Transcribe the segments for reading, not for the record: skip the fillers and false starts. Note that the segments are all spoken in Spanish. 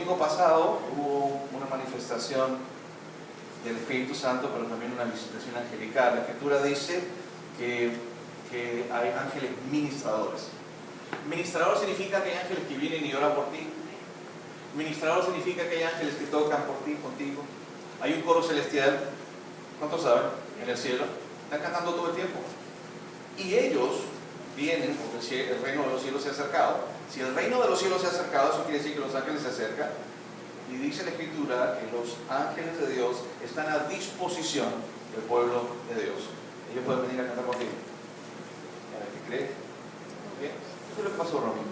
domingo pasado hubo una manifestación del Espíritu Santo, pero también una visitación angelical. La Escritura dice que hay ángeles ministradores. Ministrador significa que hay ángeles que vienen y oran por ti. Ministrador significa que hay ángeles que tocan por ti, contigo. Hay un coro celestial, ¿cuántos saben? En el cielo. Están cantando todo el tiempo. Y ellos vienen porque el reino de los cielos se ha acercado. Si el reino de los cielos se ha acercado, eso quiere decir que los ángeles se acercan. Y dice la Escritura que los ángeles de Dios están a disposición del pueblo de Dios. Ellos pueden venir a cantar contigo. ¿Para qué crees? ¿Okay? ¿Qué es lo que pasó, Romy?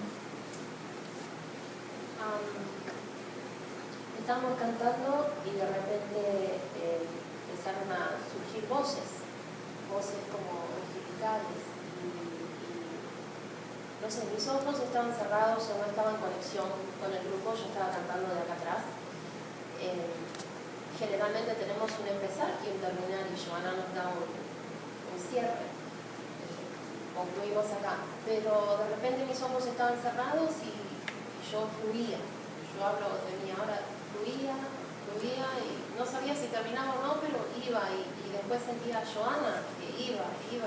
Estábamos cantando y de repente empezaron a surgir voces como angelicales y no sé, mis ojos estaban cerrados o no estaba en conexión con el grupo. Yo estaba cantando de acá atrás. Generalmente tenemos un empezar y un terminar, y Joana nos da un cierre. Concluimos acá, pero de repente mis ojos estaban cerrados y yo fluía. Yo hablo de mí ahora, fluía y no sabía si terminaba o no, pero iba y después sentía a Joana que iba y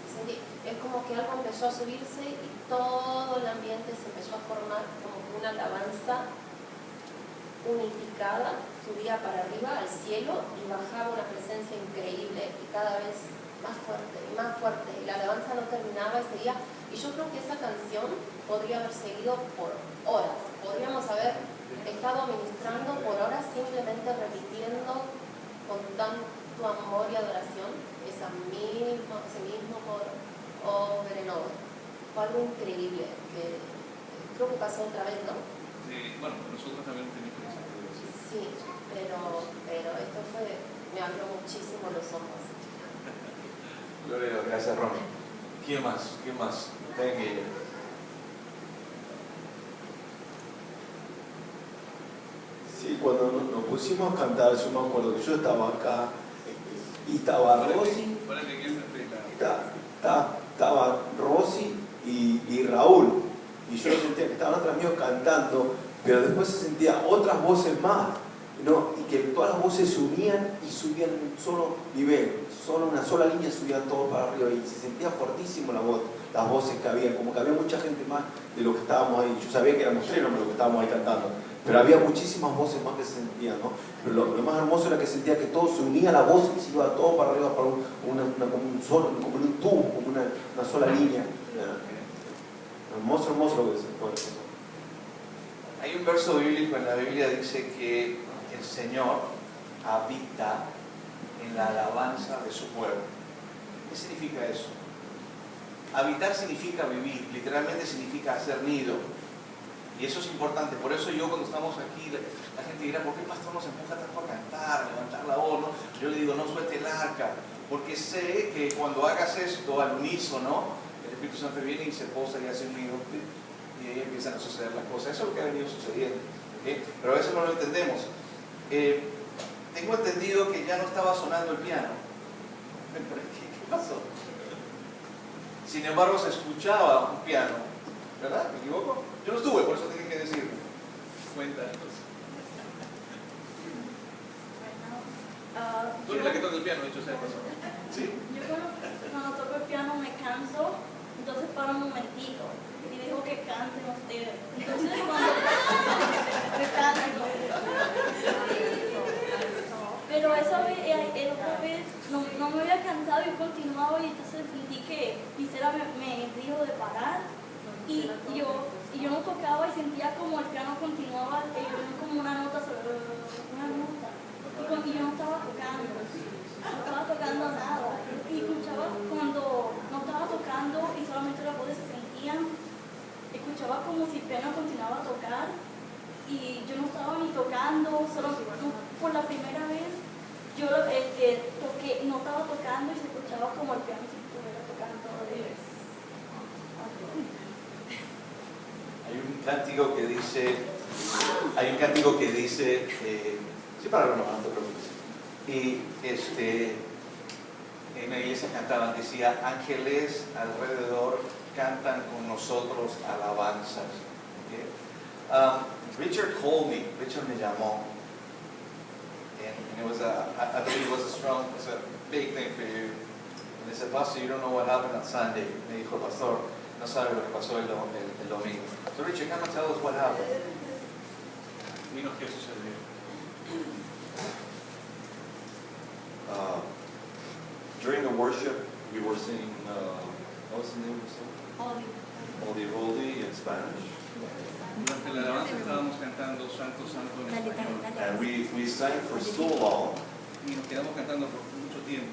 sentí, es como que algo empezó a subirse y todo el ambiente se empezó a formar como una alabanza unificada, subía para arriba al cielo y bajaba una presencia increíble y cada vez más fuerte y la alabanza no terminaba ese día. Y yo creo que esa canción podría haber seguido por horas, podríamos haber estado ministrando por horas simplemente repitiendo con tanto amor y adoración ese mismo coro over and over. Fue algo increíble que creo que pasó otra vez, ¿no? Sí, bueno, nosotros también tenemos que sí, pero esto me abrió muchísimo los ojos. Gloria a Dios, gracias, Romy. ¿Quién más? Venga. Sí, cuando nos pusimos a cantar, yo me acuerdo que yo estaba acá y estaba Rosy, estaba Rosy y Raúl, y yo sentía que estaban atrás míos cantando, pero después se sentían otras voces más, ¿no? Y que todas las voces se unían y subían en un solo nivel, una sola línea, subían todos para arriba y se sentía fortísimo las voces que había, como que había mucha gente más de lo que estábamos ahí. Yo sabía que éramos 3 los que estábamos ahí cantando, pero había muchísimas voces más que se sentían, ¿no? Pero lo más hermoso era que sentía que todo se unía a la voz y se iba todo para arriba para como un tubo, como una sola línea. Hermoso lo que se fue. Hay un verso bíblico en la Biblia que dice que el Señor habita en la alabanza de su pueblo. ¿Qué significa eso? Habitar significa vivir, literalmente significa hacer nido. Y eso es importante. Por eso yo cuando estamos aquí, la gente dirá, ¿por qué el pastor nos empuja tanto a cantar, a levantar la voz? ¿No? Yo le digo, no suelte el arca, porque sé que cuando hagas esto al unísono, el Espíritu Santo viene y se posa y hace un nido, y ahí empiezan a suceder las cosas. Eso es lo que ha venido sucediendo, ¿okay? Pero a veces no lo entendemos. Tengo entendido que ya no estaba sonando el piano. ¿Qué pasó? Sin embargo, se escuchaba un piano, ¿verdad? ¿Me equivoco? Yo no estuve, por eso tengo que decirlo. Cuéntanos. Tú eres la que toca el piano, de hecho, sea pasó. ¿Sí? Yo cuando toco el piano me canso, entonces paro un momentito y digo que canten ustedes. Entonces cuando me canso. Pero esa vez, otra vez, no me había cansado y continuaba, y entonces sentí que mi cera me dijo de parar y yo no tocaba y sentía como el piano continuaba como una nota sobre una nota y yo no estaba tocando nada y escuchaba cuando no estaba tocando y solamente las voces se sentían, escuchaba como si el piano continuaba a tocar y yo no estaba ni tocando, solo por la primera vez yo toqué, no estaba tocando y se escuchaba como el piano si estuviera tocando. Hay un cántico que dice, sí, para no te preocupes. Y en la iglesia cantaban, decía, ángeles alrededor cantan con nosotros alabanzas. ¿Okay? Richard called me. Richard me llamó. And it was I believe it was a big thing for you. And they said, Pastor, you don't know what happened on Sunday. Me dijo, Pastor, no sabe lo que pasó el domingo. So Richard, come and tell us what happened. Dinos qué sucedió. During the worship, we were singing, what was the name of the song? Holy, Holy in Spanish. Durante la alabanza estábamos cantando Santo, Santo en español. And we sang for so long. Y nos quedamos cantando por mucho tiempo.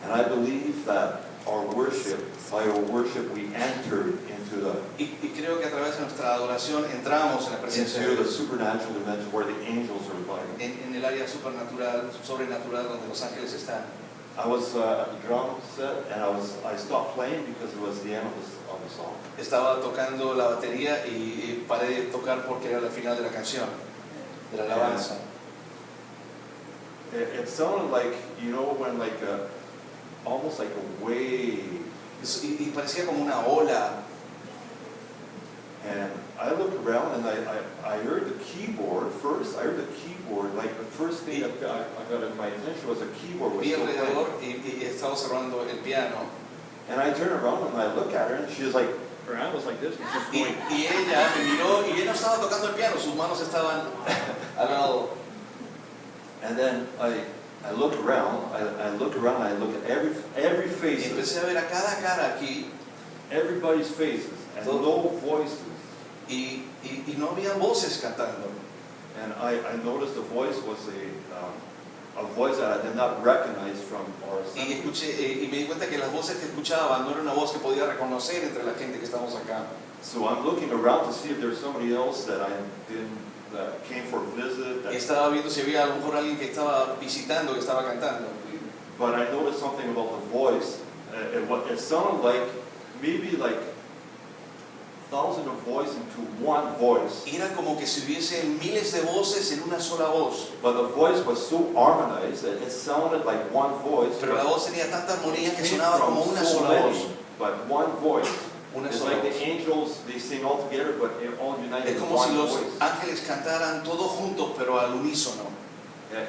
And I believe that our worship, by our worship, we entered into the Y creo que a través de nuestra adoración entramos en la presencia de into the Dios. supernatural dimension where the angels are abiding. En el área supernatural, sobrenatural, donde los ángeles están. I was at the drum set and I stopped playing because it was the end of the song. Estaba tocando la batería y paré de tocar porque era el final de la canción, de la alabanza. It sounded like, you know, when like almost like a wave. Y parecía como una ola. And I looked around and I heard the keyboard first. I heard the keyboard, like the first thing that I got in my attention was a keyboard was Vi still alrededor playing. y estaba cerrando el piano. And I turned around and I looked at her and she was like, her hand was like this, and she's going. Y ella me miró y ella no estaba tocando el piano, sus manos estaban al lado. And then I looked around, I looked around, I looked at every Y face, empecé a ver a cada cara aquí everybody's faces, and no voices. y no había voces cantando. And I noticed the voice was a voice that I did not recognize from our Y assembly. y me di cuenta que las voces que escuchaba no era una voz que podía reconocer entre la gente que estamos acá. So I'm looking around to see if there's somebody else that that came for a visit. Y estaba viendo si había a lo mejor alguien que estaba visitando, que estaba cantando. But I noticed something about the voice. It sounded like maybe like thousands of voices into one voice. Era como que si hubiesen miles de voces en una sola voz. But the voice was so harmonized that it sounded like one voice. Pero la voz tenía tanta armonía que It came sonaba from como una so sola many, voz. but one voice. Una It's sola like voz. the angels, they sing all together, but they're all united Es in como si one los voice. ángeles cantaran todos juntos, pero al unísono.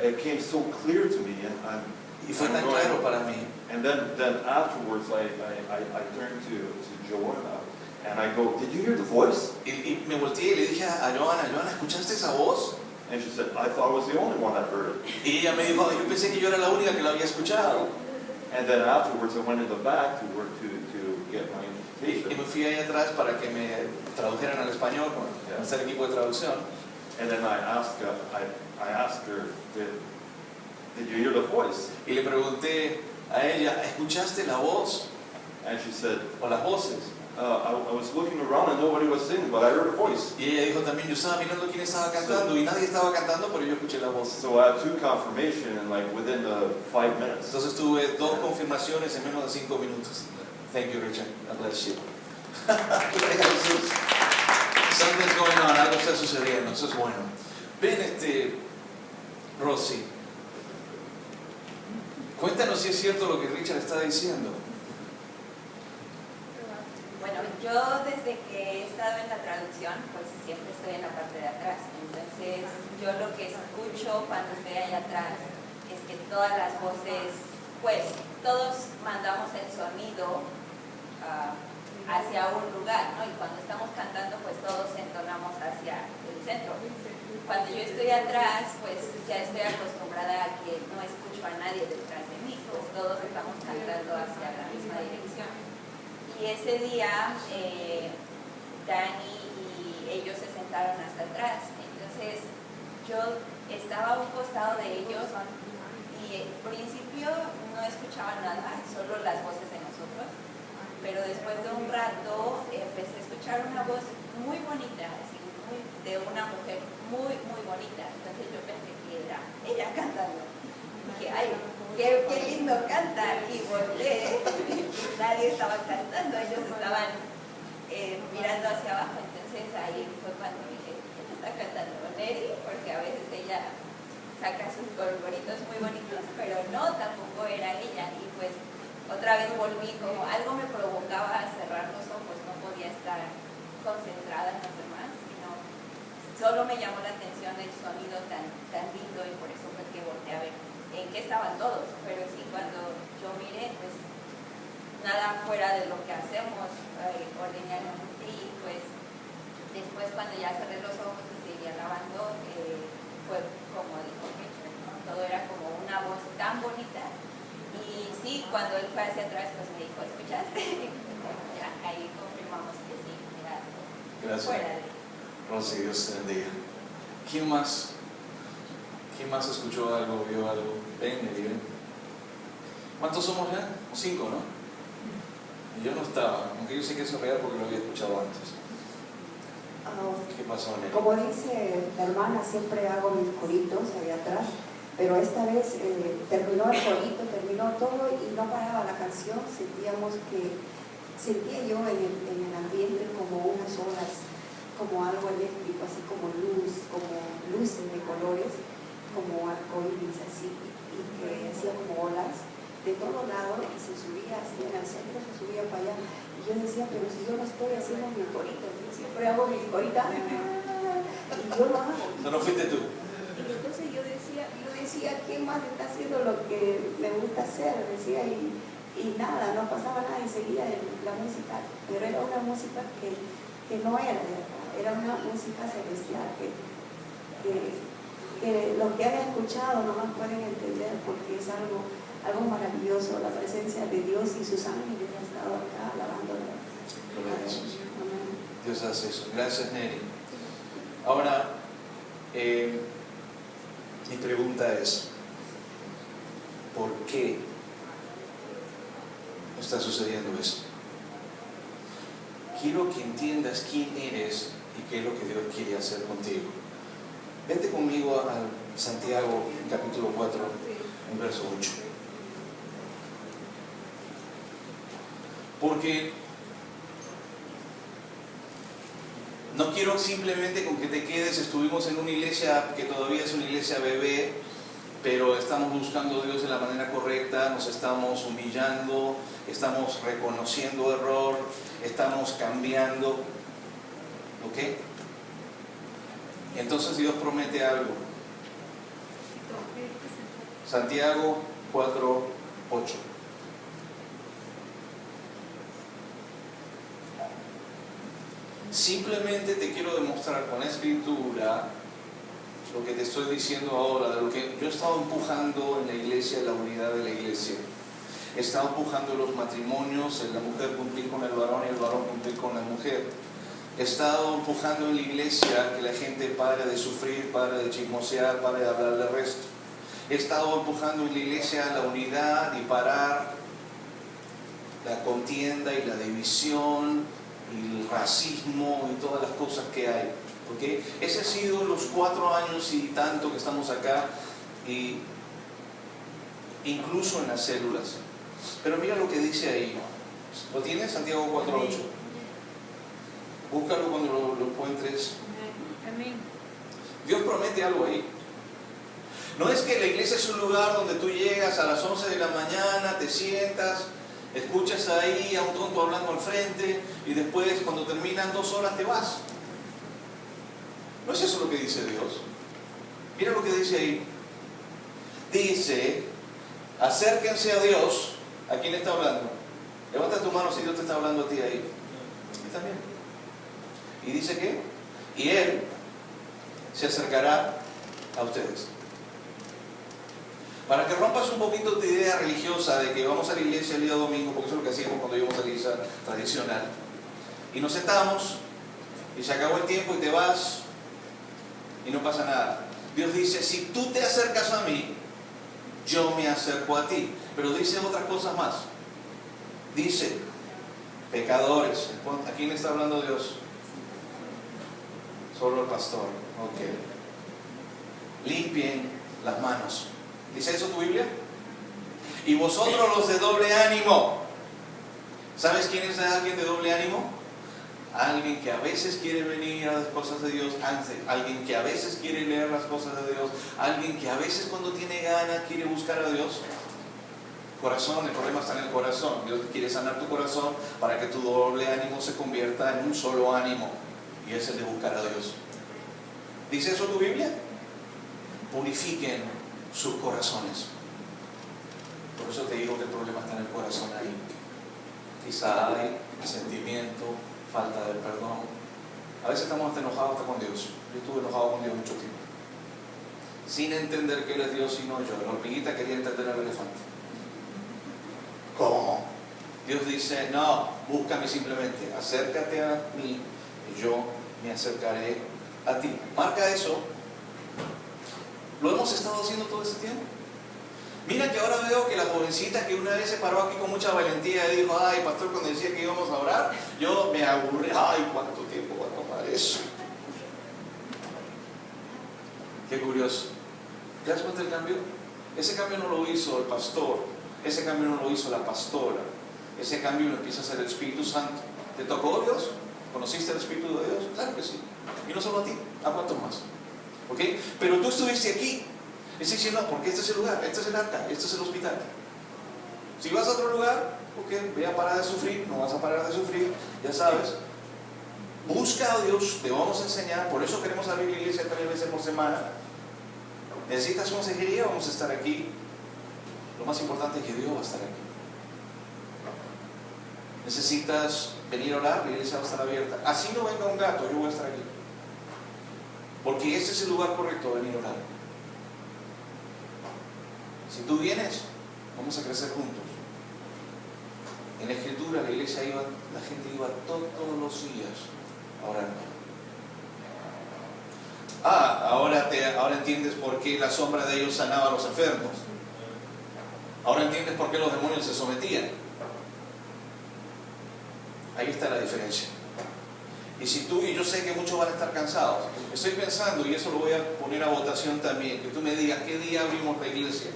It came so clear to me, and Y fue tan claro para mí. And then afterwards, I turned to Joanna, and I go, "Did you hear the voice?" Y me volteé y le dije a Joana, Joana, ¿escuchaste esa voz? And she said, "I thought I was the only one that heard it." Y ella me dijo, yo pensé que yo era la única que lo había escuchado. And then afterwards, I went in the back to get my Y me invitation. fui ahí atrás para que me tradujeran al español con el equipo de traducción. And then I asked her, "Did you hear the voice?" Y le pregunté a ella, ¿escuchaste la voz And she said, o las voces? I was looking around and nobody was singing, but I heard a voice. Y ella dijo también, yo estaba mirando quién estaba cantando y nadie estaba cantando, pero yo escuché la voz. So I had two confirmation, and like within 5 minutes. Entonces tuve dos confirmaciones en menos de 5 minutos. Thank you, Richard. God bless you. Gloria a Jesús. Something's going on, algo está sucediendo, eso es bueno. Ven, Rosy. Cuéntanos si es cierto lo que Richard está diciendo. Bueno, yo desde que he estado en la traducción, pues siempre estoy en la parte de atrás. Entonces, yo lo que escucho cuando estoy allá atrás es que todas las voces, pues todos mandamos el sonido hacia un lugar, ¿no? Y cuando estamos cantando, pues todos entonamos hacia el centro. Cuando yo estoy atrás, pues ya estoy acostumbrada a que no escucho a nadie detrás de mí, pues todos estamos cantando hacia la misma dirección. Y ese día, Dani y ellos se sentaron hasta atrás. Entonces, yo estaba a un costado de ellos y al principio no escuchaba nada, solo las voces de nosotros. Pero después de un rato empecé a escuchar una voz muy bonita, así, de una mujer muy, muy bonita. Entonces yo pensé que era ella cantando. Dije, ay, qué lindo canta. Y volteé, nadie estaba cantando, ellos estaban mirando hacia abajo. Entonces ahí fue cuando dije, ¿quién está cantando? ¿Neri? Porque a veces ella saca sus gorgoritos muy bonitos, pero no, tampoco era ella. Y pues otra vez volví, como algo me provocaba cerrar los ojos, no podía estar concentrada en los demás, sino solo me llamó la atención el sonido tan lindo y por eso fue que volteé a ver en qué estaban todos. Pero sí, cuando yo miré, pues nada fuera de lo que hacemos ordinariamente, y pues después cuando ya cerré los ojos y seguí alabando, fue como dijo Richard, ¿no? Todo era como una voz tan bonita. Y sí, cuando él fue hacia atrás, pues me dijo, ¿escuchaste? Ya ahí confirmamos que sí, era Gracias. fuera de... Rosy, Dios te bendiga. ¿Quién más? ¿Quién más escuchó algo, vio algo? Ven, ven. ¿Cuántos somos ya? 5, ¿no? Y yo no estaba, aunque yo sé que eso es real porque lo había escuchado antes. ¿Qué pasó, Nelly? Como dice la hermana, siempre hago mis coritos allá atrás, pero esta vez terminó el corito, terminó todo y no paraba la canción. Sentía yo en el ambiente como unas olas, como algo eléctrico, así como luces de colores, como arcoíris así, y que hacía como olas de todos lados y se subía así en el centro, se subía para allá. Y yo decía, pero si yo no estoy haciendo mi corito, yo siempre hago mi corita, y yo lo hago. No fuiste tú. Y entonces yo decía, ¿quién más está haciendo lo que me gusta hacer? Decía, y nada, no pasaba nada, y seguía la música, pero era una música que no era de acá, era una música celestial que los que han escuchado no más pueden entender, porque es algo maravilloso, la presencia de Dios y sus ángeles han estado acá alabándolo. Gloria a Jesús. Amén. Dios hace eso. Gracias, Nelly. Ahora, mi pregunta es, ¿por qué está sucediendo eso? Quiero que entiendas quién eres y qué es lo que Dios quiere hacer contigo. Vete conmigo a Santiago, capítulo 4, en verso 8. Porque no quiero simplemente con que te quedes, estuvimos en una iglesia que todavía es una iglesia bebé, pero estamos buscando a Dios de la manera correcta, nos estamos humillando, estamos reconociendo error, estamos cambiando, ¿ok? Entonces Dios promete algo. Santiago 4, 8. Simplemente te quiero demostrar con la escritura lo que te estoy diciendo ahora, de lo que yo he estado empujando en la iglesia, la unidad de la iglesia. He estado empujando los matrimonios, en la mujer cumplir con el varón y el varón cumplir con la mujer. He estado empujando en la iglesia que la gente pare de sufrir, pare de chismosear, pare de hablar del resto. He estado empujando en la iglesia la unidad y parar la contienda y la división y el racismo y todas las cosas que hay. ¿Okay? Ese ha sido los 4 años y tanto que estamos acá, y incluso en las células. Pero mira lo que dice ahí. ¿Lo tienes? Santiago 4:8. Búscalo cuando lo encuentres. Amén. Dios promete algo ahí. No es que la iglesia es un lugar donde tú llegas a las 11 de la mañana, te sientas, escuchas ahí a un tonto hablando al frente y después cuando terminan 2 horas te vas. No es eso lo que dice Dios. Mira lo que dice ahí. Dice, acérquense a Dios. ¿A quién está hablando? Levanta tu mano si Dios te está hablando a ti ahí. Y también. ¿Y dice qué? Y Él se acercará a ustedes. Para que rompas un poquito tu idea religiosa de que vamos a la iglesia el día domingo, porque eso es lo que hacíamos cuando íbamos a la iglesia tradicional, y nos sentamos y se acabó el tiempo y te vas y no pasa nada. Dios dice, si tú te acercas a mí, yo me acerco a ti. Pero dice otras cosas más. Dice, pecadores. ¿A quién está hablando Dios? Solo el pastor. Ok. Limpien las manos. ¿Dice eso tu Biblia? Y vosotros los de doble ánimo. ¿Sabes quién es alguien de doble ánimo? Alguien que a veces quiere venir a las cosas de Dios, alguien que a veces quiere leer las cosas de Dios, alguien que a veces cuando tiene ganas quiere buscar a Dios. Corazón, el problema está en el corazón. Dios quiere sanar tu corazón para que tu doble ánimo se convierta en un solo ánimo, y es el de buscar a Dios. ¿Dice eso tu Biblia? Purifiquen sus corazones. Por eso te digo que el problema está en el corazón ahí. Quizá hay sentimiento, falta de perdón. A veces estamos hasta enojados hasta con Dios. Yo estuve enojado con Dios mucho tiempo, sin entender que Él es Dios y no yo. La hormiguita quería entender al elefante. ¿Cómo? Dios dice, no, búscame simplemente, acércate a mí y yo me acercaré a ti. Marca eso. Lo hemos estado haciendo todo ese tiempo. Mira que ahora veo que la jovencita que una vez se paró aquí con mucha valentía y dijo, ay, pastor, cuando decía que íbamos a orar, yo me aburrí. Ay, ¿cuánto tiempo va a tomar eso? Qué curioso. ¿Te das cuenta del cambio? Ese cambio no lo hizo el pastor, ese cambio no lo hizo la pastora, ese cambio lo empieza a hacer el Espíritu Santo. ¿Te tocó Dios? ¿Conociste el Espíritu de Dios? Claro que sí. Y no solo a ti, ¿a cuántos más? ¿Ok? Pero tú estuviste aquí. Es diciendo, no, porque este es el lugar, este es el arca, este es el hospital. Si vas a otro lugar, ok, ve a parar de sufrir, no vas a parar de sufrir, ya sabes. Busca a Dios, te vamos a enseñar, por eso queremos abrir la iglesia 3 veces por semana. ¿Necesitas consejería? Vamos a estar aquí. Lo más importante es que Dios va a estar aquí. ¿Necesitas venir a orar? La iglesia va a estar abierta. Así no venga un gato, yo voy a estar aquí. Porque este es el lugar correcto de venir a orar. Si tú vienes, vamos a crecer juntos. En la Escritura la iglesia iba, la gente iba todos los días a orar. Ahora entiendes por qué la sombra de ellos sanaba a los enfermos. Ahora entiendes por qué los demonios se sometían. Ahí está la diferencia. Y si tú, y yo sé que muchos van a estar cansados, estoy pensando, y eso lo voy a poner a votación también, que tú me digas qué día abrimos la iglesia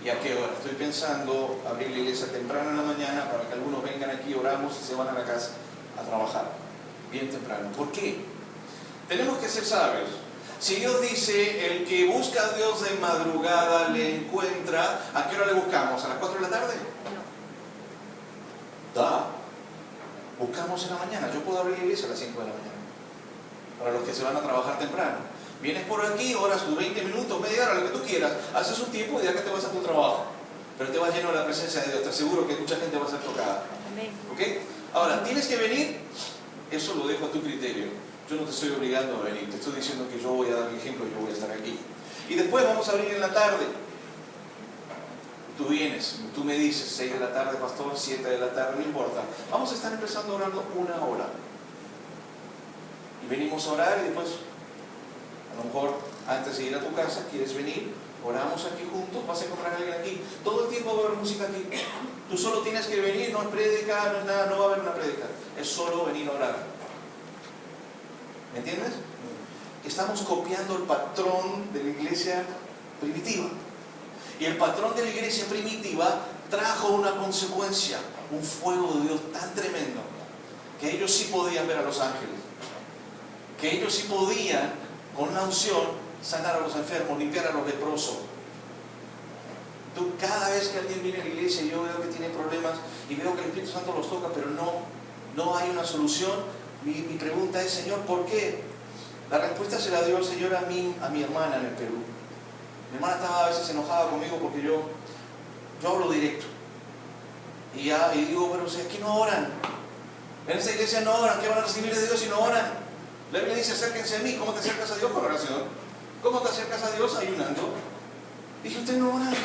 y a qué hora. Estoy pensando abrir la iglesia temprano en la mañana para que algunos vengan aquí, oramos y se van a la casa a trabajar bien temprano. ¿Por qué? Tenemos que ser sabios. Si Dios dice, el que busca a Dios de madrugada le encuentra, ¿a qué hora le buscamos? ¿A las 4 de la tarde? No. Buscamos en la mañana. Yo puedo abrir la iglesia a las 5 de la mañana. Para los que se van a trabajar temprano. Vienes por aquí, oras tus 20 minutos, media hora, lo que tú quieras. Haces un tiempo y ya que te vas a tu trabajo. Pero te vas lleno de la presencia de Dios. Te aseguro que mucha gente va a ser tocada. ¿Ok? Ahora, ¿tienes que venir? Eso lo dejo a tu criterio. Yo no te estoy obligando a venir. Te estoy diciendo que yo voy a dar el ejemplo y yo voy a estar aquí. Y después vamos a abrir en la tarde. Tú vienes, tú me dices 6 de la tarde, pastor, 7 de la tarde, no importa. Vamos a estar empezando orando 1 hora. Y venimos a orar y después, a lo mejor, antes de ir a tu casa, quieres venir, oramos aquí juntos, vas a encontrar a alguien aquí. Todo el tiempo va a haber música aquí. Tú solo tienes que venir, no es prédica, no es nada, no va a haber una prédica. Es solo venir a orar. ¿Me entiendes? Estamos copiando el patrón de la iglesia primitiva. Y el patrón de la iglesia primitiva trajo una consecuencia, un fuego de Dios tan tremendo, que ellos sí podían ver a los ángeles, que ellos sí podían, con una unción, sanar a los enfermos, limpiar a los leprosos. Tú, cada vez que alguien viene a la iglesia y yo veo que tiene problemas y veo que el Espíritu Santo los toca, pero no hay una solución, mi pregunta es, Señor, ¿por qué? La respuesta se la dio el Señor a mi hermana en el Perú. Mi hermana estaba a veces enojada conmigo porque yo hablo directo. Y digo, pero si aquí no oran. En esta iglesia no oran. ¿Qué van a recibir de Dios si no oran? La Biblia dice, acérquense a mí. ¿Cómo te acercas a Dios? Con oración. ¿Cómo te acercas a Dios? Ayunando. Dije, ustedes no oran.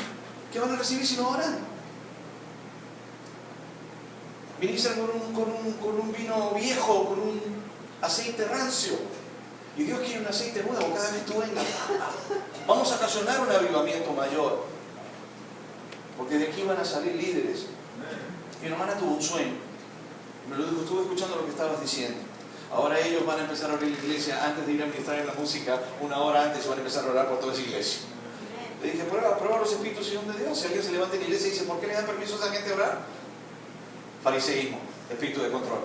¿Qué van a recibir si no oran? Ministran con un vino viejo, con un aceite rancio. Y Dios quiere un aceite nuevo cada vez que tú vengas. Vamos a ocasionar un avivamiento mayor. Porque de aquí van a salir líderes. Mi hermana tuvo un sueño. Me lo dijo, estuve escuchando lo que estabas diciendo. Ahora ellos van a empezar a abrir la iglesia antes de ir a ministrar en la música. 1 hora antes van a empezar a orar por toda esa iglesia. Le dije, prueba los espíritus y de Dios. Si alguien se levanta en la iglesia y dice, ¿por qué le dan permiso a esa gente a orar? Fariseísmo, espíritu de control.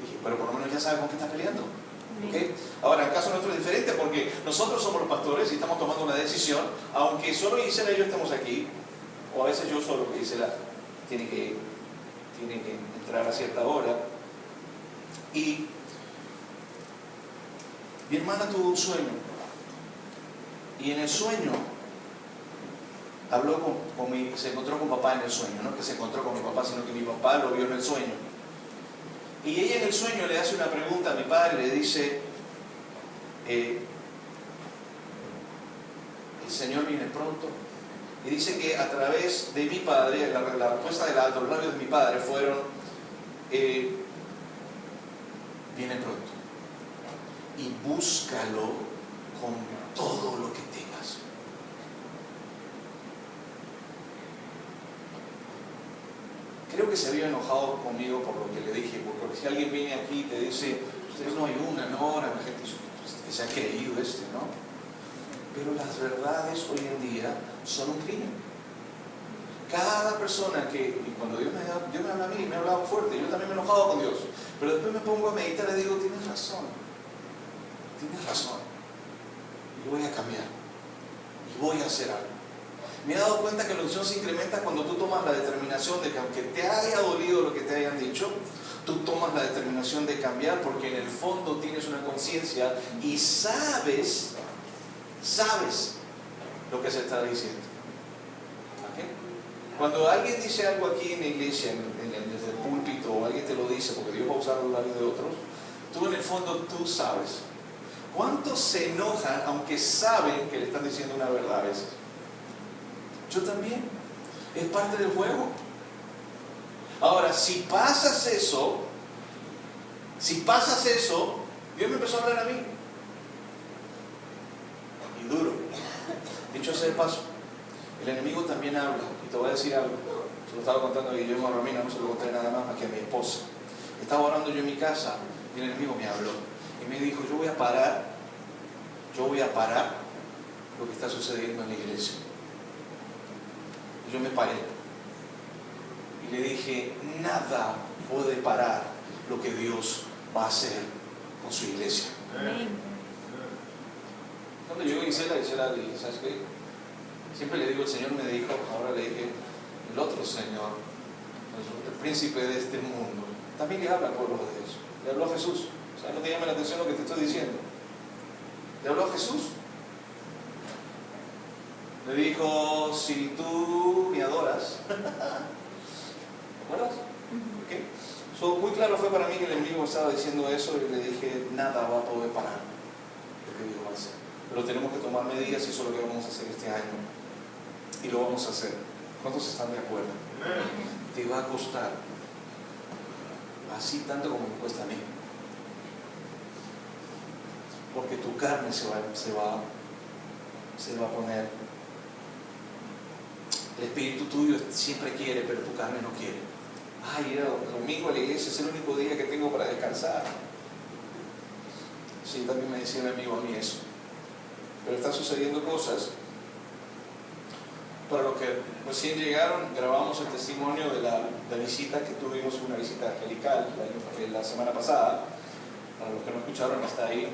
Dije, pero por lo menos ya sabe con qué está peleando. ¿Okay? Ahora, el caso nuestro es diferente porque nosotros somos los pastores y estamos tomando una decisión, aunque solo Gisela y yo estemos aquí, o a veces yo solo, que Gisela tiene que entrar a cierta hora. Y Mi hermana tuvo un sueño. Y en el sueño se encontró con papá en el sueño. No que se encontró con mi papá, sino que mi papá lo vio en el sueño. Y ella en el sueño le hace una pregunta a mi padre, le dice, el Señor viene pronto. Y dice que a través de mi padre, la respuesta de los labios de mi padre fueron, viene pronto. Y búscalo con todo lo que tengas. Creo que se había enojado conmigo por lo que le dije, porque si alguien viene aquí y te dice, ustedes no ayunan, no oran, la gente dice, que se ha creído ¿no? Pero las verdades hoy en día son un crimen. Cada persona y cuando Dios me habla a mí, me ha hablado fuerte, yo también me he enojado con Dios, pero después me pongo a meditar y digo, tienes razón, y voy a cambiar, y voy a hacer algo. Me he dado cuenta que la unción se incrementa cuando tú tomas la determinación de que aunque te haya dolido lo que te hayan dicho, tú tomas la determinación de cambiar, porque en el fondo tienes una conciencia y sabes lo que se está diciendo. ¿Okay? Cuando alguien dice algo aquí en la iglesia, desde el púlpito, o alguien te lo dice porque Dios va a usar los labios de otros, tú en el fondo tú sabes. ¿Cuántos se enojan aunque saben que le están diciendo una verdad a veces? Yo también. Es parte del juego. Ahora, si pasas eso, Dios me empezó a hablar a mí. Y duro. Dicho sea de paso, el enemigo también habla. Y te voy a decir algo. Se lo estaba contando a Guillermo a Romina, no se lo conté nada más que a mi esposa. Estaba orando yo en mi casa y el enemigo me habló. Y me dijo, yo voy a parar lo que está sucediendo en la iglesia. Y yo me paré. Y le dije, nada puede parar lo que Dios va a hacer con su iglesia. Cuando llegó Gisela le dije, ¿sabes qué? Siempre le digo, el Señor me dijo, ahora le dije, el otro Señor, el príncipe de este mundo, también le habla al pueblo de Dios. Le habló a Jesús. O sea, no te llame la atención lo que te estoy diciendo. Le habló a Jesús. Le dijo, si tú me adoras, ¿te acuerdas? ¿Okay? Muy claro fue para mí que el enemigo estaba diciendo eso y le dije, nada va a poder parar lo que Dios va a hacer. Pero tenemos que tomar medidas y eso es lo que vamos a hacer este año. Y lo vamos a hacer. ¿Cuántos están de acuerdo? Te va a costar así tanto como me cuesta a mí. Porque tu carne se va a poner. El espíritu tuyo siempre quiere, pero tu carne no quiere. Ay, ir el domingo a la iglesia es el único día que tengo para descansar. Sí, también me decía un amigo a mí eso. Pero están sucediendo cosas. Para los que recién llegaron, grabamos el testimonio de la visita que tuvimos, una visita angelical la semana pasada. Para los que no escucharon, está ahí,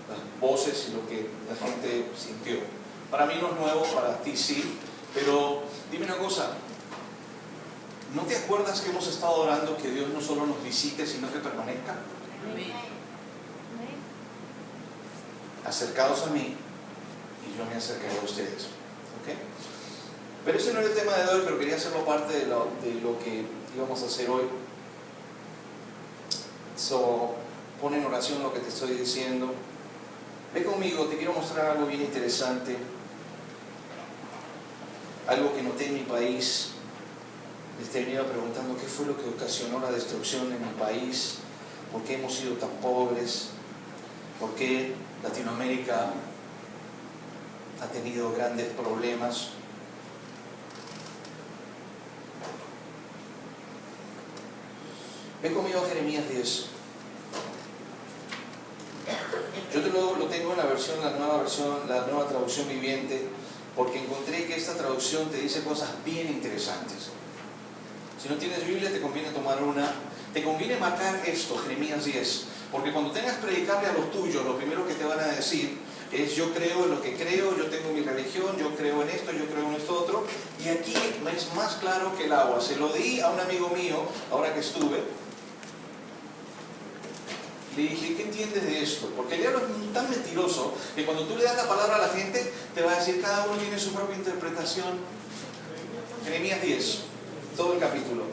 las voces y lo que la gente sintió. Para mí no es nuevo, para ti sí, pero dime una cosa, ¿no te acuerdas que hemos estado orando que Dios no solo nos visite, sino que permanezca? Amén. Acercados a mí y yo me acercaré a ustedes. ¿Okay? Pero ese no es el tema de hoy, pero quería hacerlo parte de lo que íbamos a hacer hoy. Pon en oración lo que te estoy diciendo. Ve conmigo, te quiero mostrar algo bien interesante. Algo que noté en mi país. Les termino preguntando qué fue lo que ocasionó la destrucción en mi país. ¿Por qué hemos sido tan pobres? ¿Por qué Latinoamérica ha tenido grandes problemas? Ve conmigo a Jeremías 10. Yo lo tengo en la nueva traducción viviente, porque encontré que esta traducción te dice cosas bien interesantes. Si no tienes Biblia, te conviene tomar una. Te conviene marcar esto, Jeremías 10, porque cuando tengas que predicarle a los tuyos, lo primero que te van a decir es: yo creo en lo que creo, yo tengo mi religión, yo creo en esto, yo creo en esto otro. Y aquí es más claro que el agua. Se lo di a un amigo mío, ahora que estuve. Le dije, ¿qué entiendes de esto? Porque el diablo es tan mentiroso que cuando tú le das la palabra a la gente, te va a decir, cada uno tiene su propia interpretación. Jeremías 10, todo el capítulo.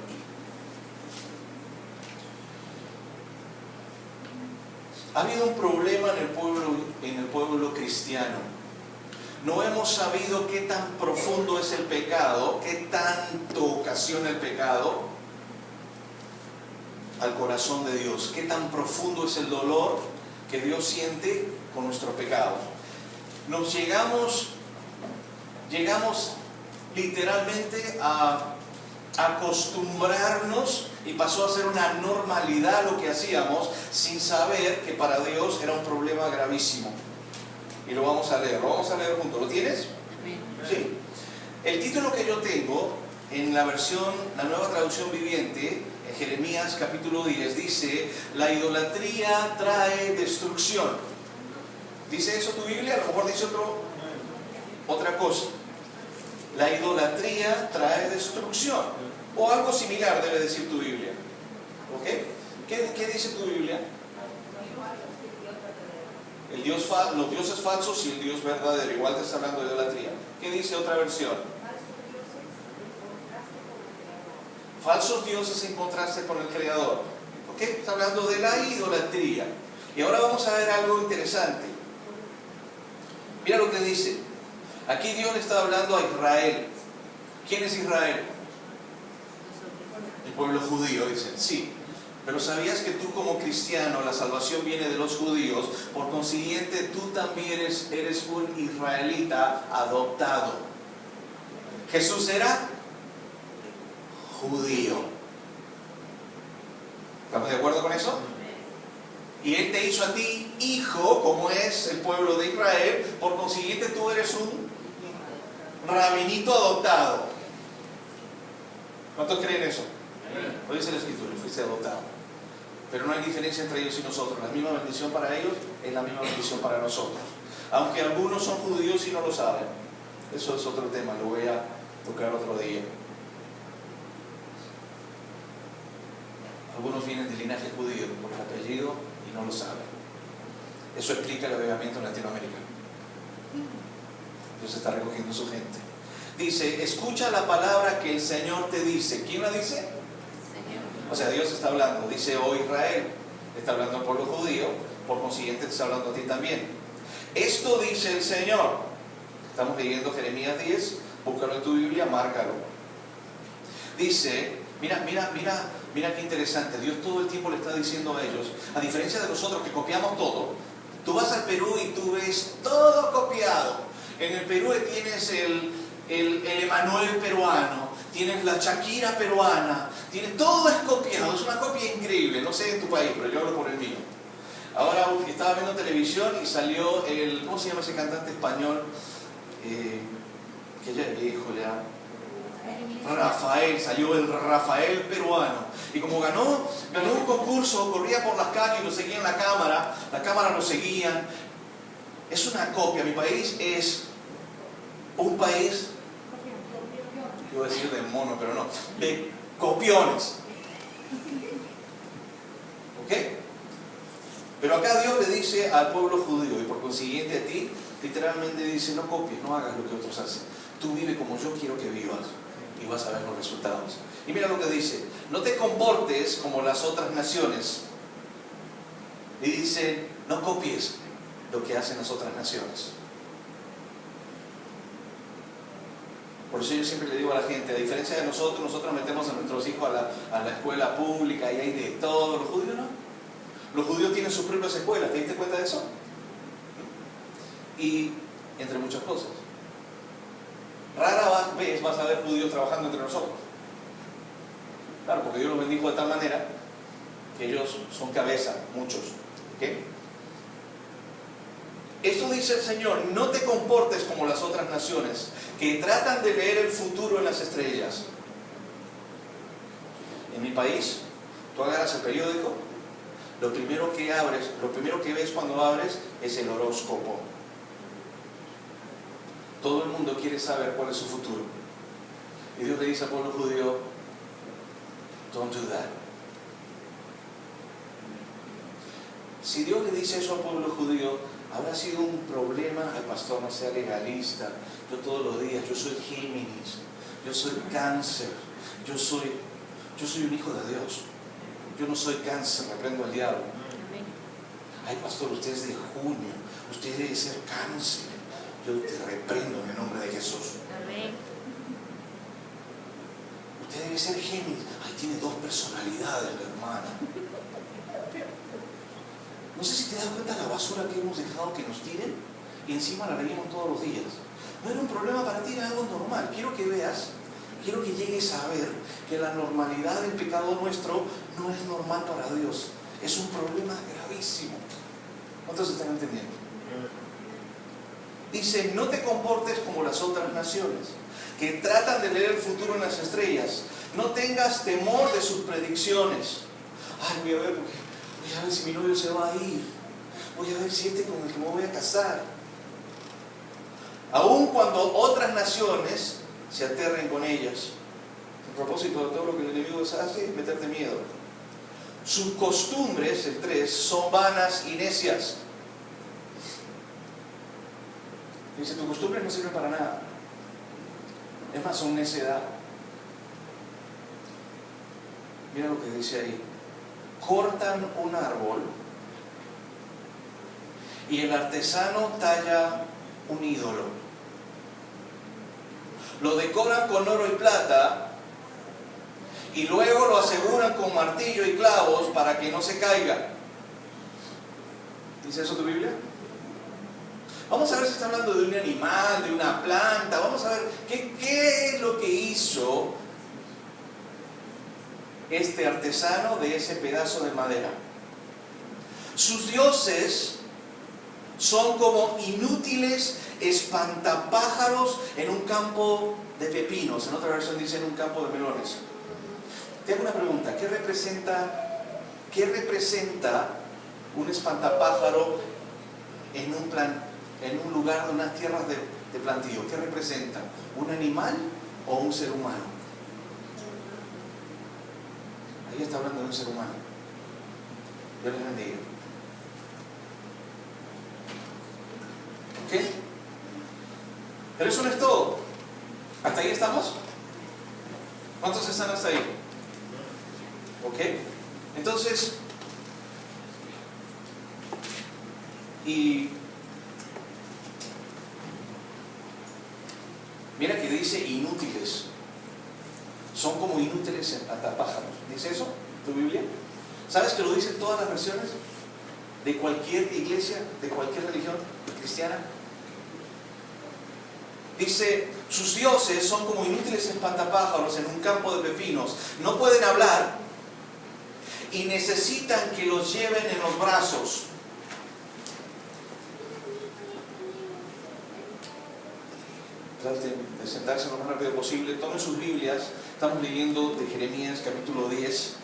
Ha habido un problema en el pueblo cristiano. No hemos sabido qué tan profundo es el pecado, qué tanto ocasiona el pecado al corazón de Dios, qué tan profundo es el dolor que Dios siente con nuestros pecados. Nos llegamos literalmente a acostumbrarnos y pasó a ser una normalidad lo que hacíamos sin saber que para Dios era un problema gravísimo. Y lo vamos a leer juntos. ¿Lo tienes? Sí. El título que yo tengo en la versión, la Nueva Traducción Viviente, en Jeremías capítulo 10, dice: la idolatría trae destrucción. ¿Dice eso tu Biblia? A lo mejor dice otra cosa. La idolatría trae destrucción. O algo similar debe decir tu Biblia. ¿Ok? ¿Qué dice tu Biblia? Los dioses falsos y el Dios verdadero. Igual te está hablando de idolatría. ¿Qué dice otra versión? Falsos dioses en contraste con el Creador. ¿Ok? Está hablando de la idolatría. Y ahora vamos a ver algo interesante. Mira lo que dice. Aquí Dios le está hablando a Israel. ¿Quién es Israel? El pueblo judío, dicen. Sí. Pero ¿sabías que tú como cristiano, la salvación viene de los judíos? Por consiguiente, tú también eres un israelita adoptado. Jesús era judío. ¿Estamos de acuerdo con eso? Y Él te hizo a ti hijo, como es el pueblo de Israel. Por consiguiente, tú eres un rabinito adoptado. ¿Cuántos creen eso? Lo dice la Escritura, fuiste adoptado. Pero no hay diferencia entre ellos y nosotros. La misma bendición para ellos es la misma bendición para nosotros. Aunque algunos son judíos y no lo saben. Eso es otro tema, lo voy a tocar otro día. Algunos vienen del linaje judío por el apellido y no lo saben. Eso explica el avivamiento en Latinoamérica. Dios está recogiendo su gente. Dice, escucha la palabra que el Señor te dice. ¿Quién la dice? Señor. O sea, Dios está hablando. Dice, oh Israel. Está hablando al pueblo judío. Por consiguiente, te está hablando a ti también. Esto dice el Señor. Estamos leyendo Jeremías 10. Búscalo en tu Biblia, márcalo. Dice, mira qué interesante. Dios todo el tiempo le está diciendo a ellos, a diferencia de nosotros que copiamos todo. Tú vas al Perú y tú ves todo copiado. En el Perú tienes el Emanuel peruano, tienes la Shakira peruana, todo es copiado, es una copia increíble. No sé en tu país, pero yo hablo por el mío. Ahora estaba viendo televisión y salió ¿cómo se llama ese cantante español? Que ya es viejo ya. Rafael, salió el Rafael peruano. Y como ganó un concurso, corría por las calles y lo seguían la cámara lo seguían. Es una copia. Mi país es un país, iba a decir de mono, pero no, de copiones. ¿Ok? Pero acá Dios le dice al pueblo judío y por consiguiente a ti, literalmente dice, no copies, no hagas lo que otros hacen. Tú vive como yo quiero que vivas y vas a ver los resultados. Y mira lo que dice, no te comportes como las otras naciones. Y dice, no copies lo que hacen las otras naciones. Por eso yo siempre le digo a la gente, a diferencia de nosotros metemos a nuestros hijos a la escuela pública y hay de todo. Los judíos no. Los judíos tienen sus propias escuelas, ¿te diste cuenta de eso? Y entre muchas cosas. Rara vez vas a ver judíos trabajando entre nosotros. Claro, porque Dios los bendijo de tal manera que ellos son cabeza, muchos. ¿Okay? Esto dice el Señor, no te comportes como las otras naciones que tratan de leer el futuro en las estrellas. En mi país, tú agarras el periódico, lo primero que ves cuando abres es el horóscopo. Todo el mundo quiere saber cuál es su futuro. Y Dios le dice al pueblo judío, don't do that. Si Dios le dice eso al pueblo judío, habrá sido un problema. Ay, pastor, no sea legalista. Yo todos los días, yo soy Géminis, yo soy Cáncer, yo soy un hijo de Dios. Yo no soy Cáncer, reprendo al diablo. Ay, pastor, usted es de junio, usted debe ser Cáncer. Yo te reprendo en el nombre de Jesús. Amén. Usted debe ser Géminis. Ay, tiene dos personalidades, la hermana. No sé si te das cuenta de la basura que hemos dejado que nos tiren y encima la reguemos todos los días. No era un problema para ti, era algo normal. Quiero que veas, quiero que llegues a ver que la normalidad del pecado nuestro no es normal para Dios. Es un problema gravísimo. ¿Cuántos están entendiendo? Dice, no te comportes como las otras naciones, que tratan de leer el futuro en las estrellas. No tengas temor de sus predicciones. Ay, voy a ver si mi novio se va a ir. Voy a ver si este con el que me voy a casar. Aun cuando otras naciones se aterren con ellas. A propósito de todo lo que el enemigo hace, es meterte miedo. Sus costumbres, el 3, son vanas y necias. Dice, tus costumbres no sirven para nada. Es más, son necedad. Mira lo que dice ahí. Cortan un árbol y el artesano talla un ídolo. Lo decoran con oro y plata y luego lo aseguran con martillo y clavos para que no se caiga. ¿Dice eso tu Biblia? Vamos a ver si está hablando de un animal, de una planta. Vamos a ver qué es lo que hizo este artesano de ese pedazo de madera. Sus dioses son como inútiles espantapájaros en un campo de pepinos. En otra versión dice en un campo de melones. Te hago una pregunta. ¿Qué representa un espantapájaro en un lugar de unas tierras de plantío? ¿Qué representa? ¿Un animal o un ser humano? Ahí está hablando de un ser humano. Dios les bendiga. ¿Ok? Pero eso no es todo. ¿Hasta ahí estamos? ¿Cuántos están hasta ahí? ¿Ok? Entonces, y mira que dice inútiles. Son como inútiles espantapájaros. ¿Dice eso tu Biblia? ¿Sabes que lo dicen todas las versiones? De cualquier iglesia, de cualquier religión cristiana. Dice, sus dioses son como inútiles espantapájaros en un campo de pepinos. No pueden hablar y necesitan que los lleven en los brazos. Traten de sentarse lo más rápido posible. Tomen sus Biblias. Estamos leyendo de Jeremías capítulo 10.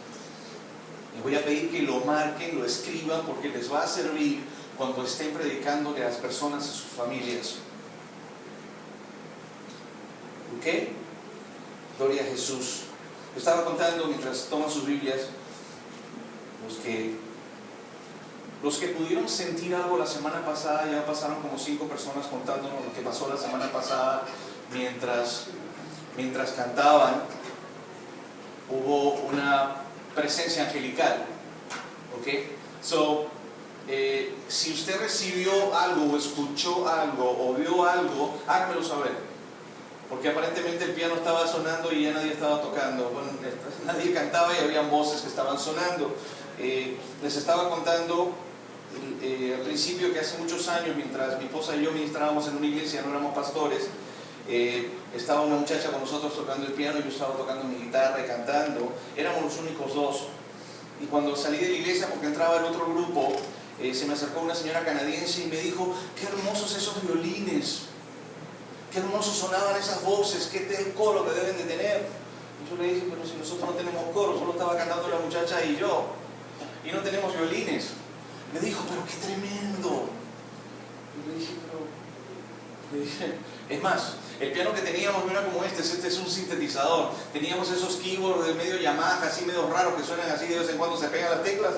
Les voy a pedir que lo marquen, lo escriban, porque les va a servir cuando estén predicando a las personas, a sus familias. ¿Ok? Gloria a Jesús. Yo estaba contando mientras toman sus Biblias, los que pudieron sentir algo la semana pasada, ya pasaron como 5 personas contándonos lo que pasó la semana pasada mientras cantaban. Hubo una presencia angelical. ¿Ok? Si usted recibió algo o escuchó algo o vio algo, hágamelo saber. Porque aparentemente el piano estaba sonando y ya nadie estaba tocando. Bueno, nadie cantaba y había voces que estaban sonando. Les estaba contando al principio que hace muchos años, mientras mi esposa y yo ministrábamos en una iglesia, no éramos pastores, estaba una muchacha con nosotros tocando el piano y yo estaba tocando mi guitarra y cantando. Éramos los únicos dos. Y cuando salí de la iglesia, porque entraba el otro grupo, se me acercó una señora canadiense y me dijo: qué hermosos esos violines, qué hermosos sonaban esas voces, qué coro que deben de tener. Y yo le dije: pero si nosotros no tenemos coro, solo estaba cantando la muchacha y yo, y no tenemos violines. Me dijo: pero qué tremendo. Y le dije: es más, el piano que teníamos no era como este es un sintetizador. Teníamos esos keyboards de medio Yamaha, así medio raros, que suenan así de vez en cuando, se pegan las teclas.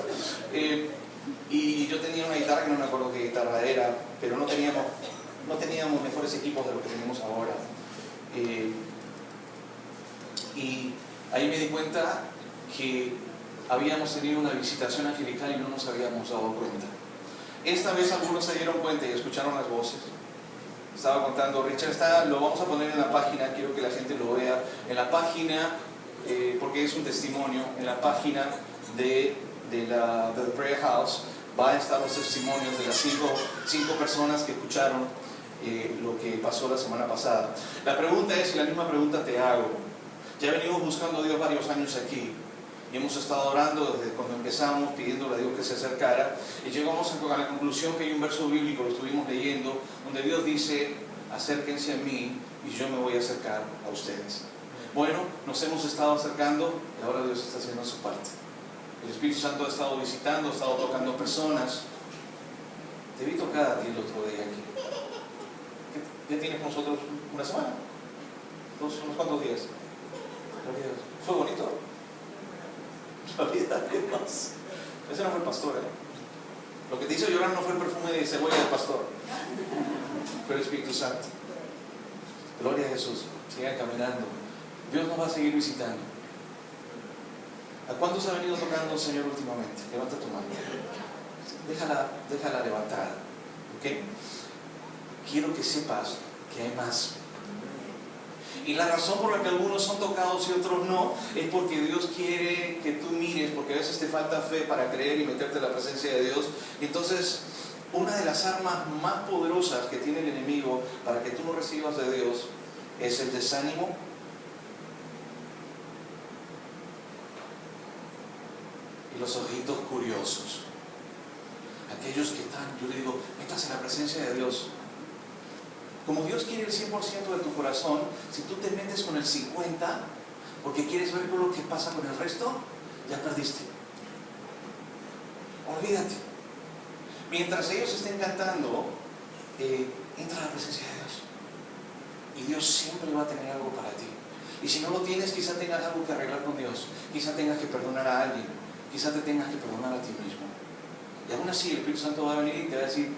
Y yo tenía una guitarra que no me acuerdo qué guitarra era, pero no teníamos mejores equipos de lo que tenemos ahora. Y ahí me di cuenta que habíamos tenido una visitación angelical y no nos habíamos dado cuenta. Esta vez algunos se dieron cuenta y escucharon las voces. Estaba contando, Richard, lo vamos a poner en la página, quiero que la gente lo vea, en la página, porque es un testimonio, en la página de The Prayer House va a estar los testimonios de las cinco personas que escucharon lo que pasó la semana pasada. La pregunta es, y la misma pregunta te hago, ya venimos buscando a Dios varios años aquí, y hemos estado orando desde cuando empezamos, pidiéndole a Dios que se acercara, y llegamos a la conclusión que hay un verso bíblico, lo estuvimos leyendo, donde Dios dice, acérquense a mí y yo me voy a acercar a ustedes. Bueno, nos hemos estado acercando y ahora Dios está haciendo su parte. El Espíritu Santo ha estado visitando, ha estado tocando personas. Te vi tocar a ti el otro día aquí. ¿Ya tienes con nosotros una semana? ¿Unos cuantos días? ¿Fue bonito? Gloria a Dios. Ese no fue el pastor, Lo que te hizo llorar no fue el perfume de cebolla del pastor, fue el Espíritu Santo. Gloria a Jesús. Sigan caminando. Dios nos va a seguir visitando. ¿A cuántos ha venido tocando el Señor últimamente? Levanta tu mano. Déjala levantada. ¿Ok? Quiero que sepas que hay más. Y la razón por la que algunos son tocados y otros no, es porque Dios quiere que tú mires, porque a veces te falta fe para creer y meterte en la presencia de Dios. Entonces, una de las armas más poderosas que tiene el enemigo para que tú no recibas de Dios es el desánimo, y los ojitos curiosos. Aquellos que están, yo le digo, métase en la presencia de Dios. Como Dios quiere el 100% de tu corazón, si tú te metes con el 50%, porque quieres ver lo que pasa con el resto, ya perdiste. Olvídate. Mientras ellos estén cantando, entra a la presencia de Dios. Y Dios siempre va a tener algo para ti. Y si no lo tienes, quizá tengas algo que arreglar con Dios. Quizá tengas que perdonar a alguien. Quizá te tengas que perdonar a ti mismo. Y aún así el Espíritu Santo va a venir y te va a decir,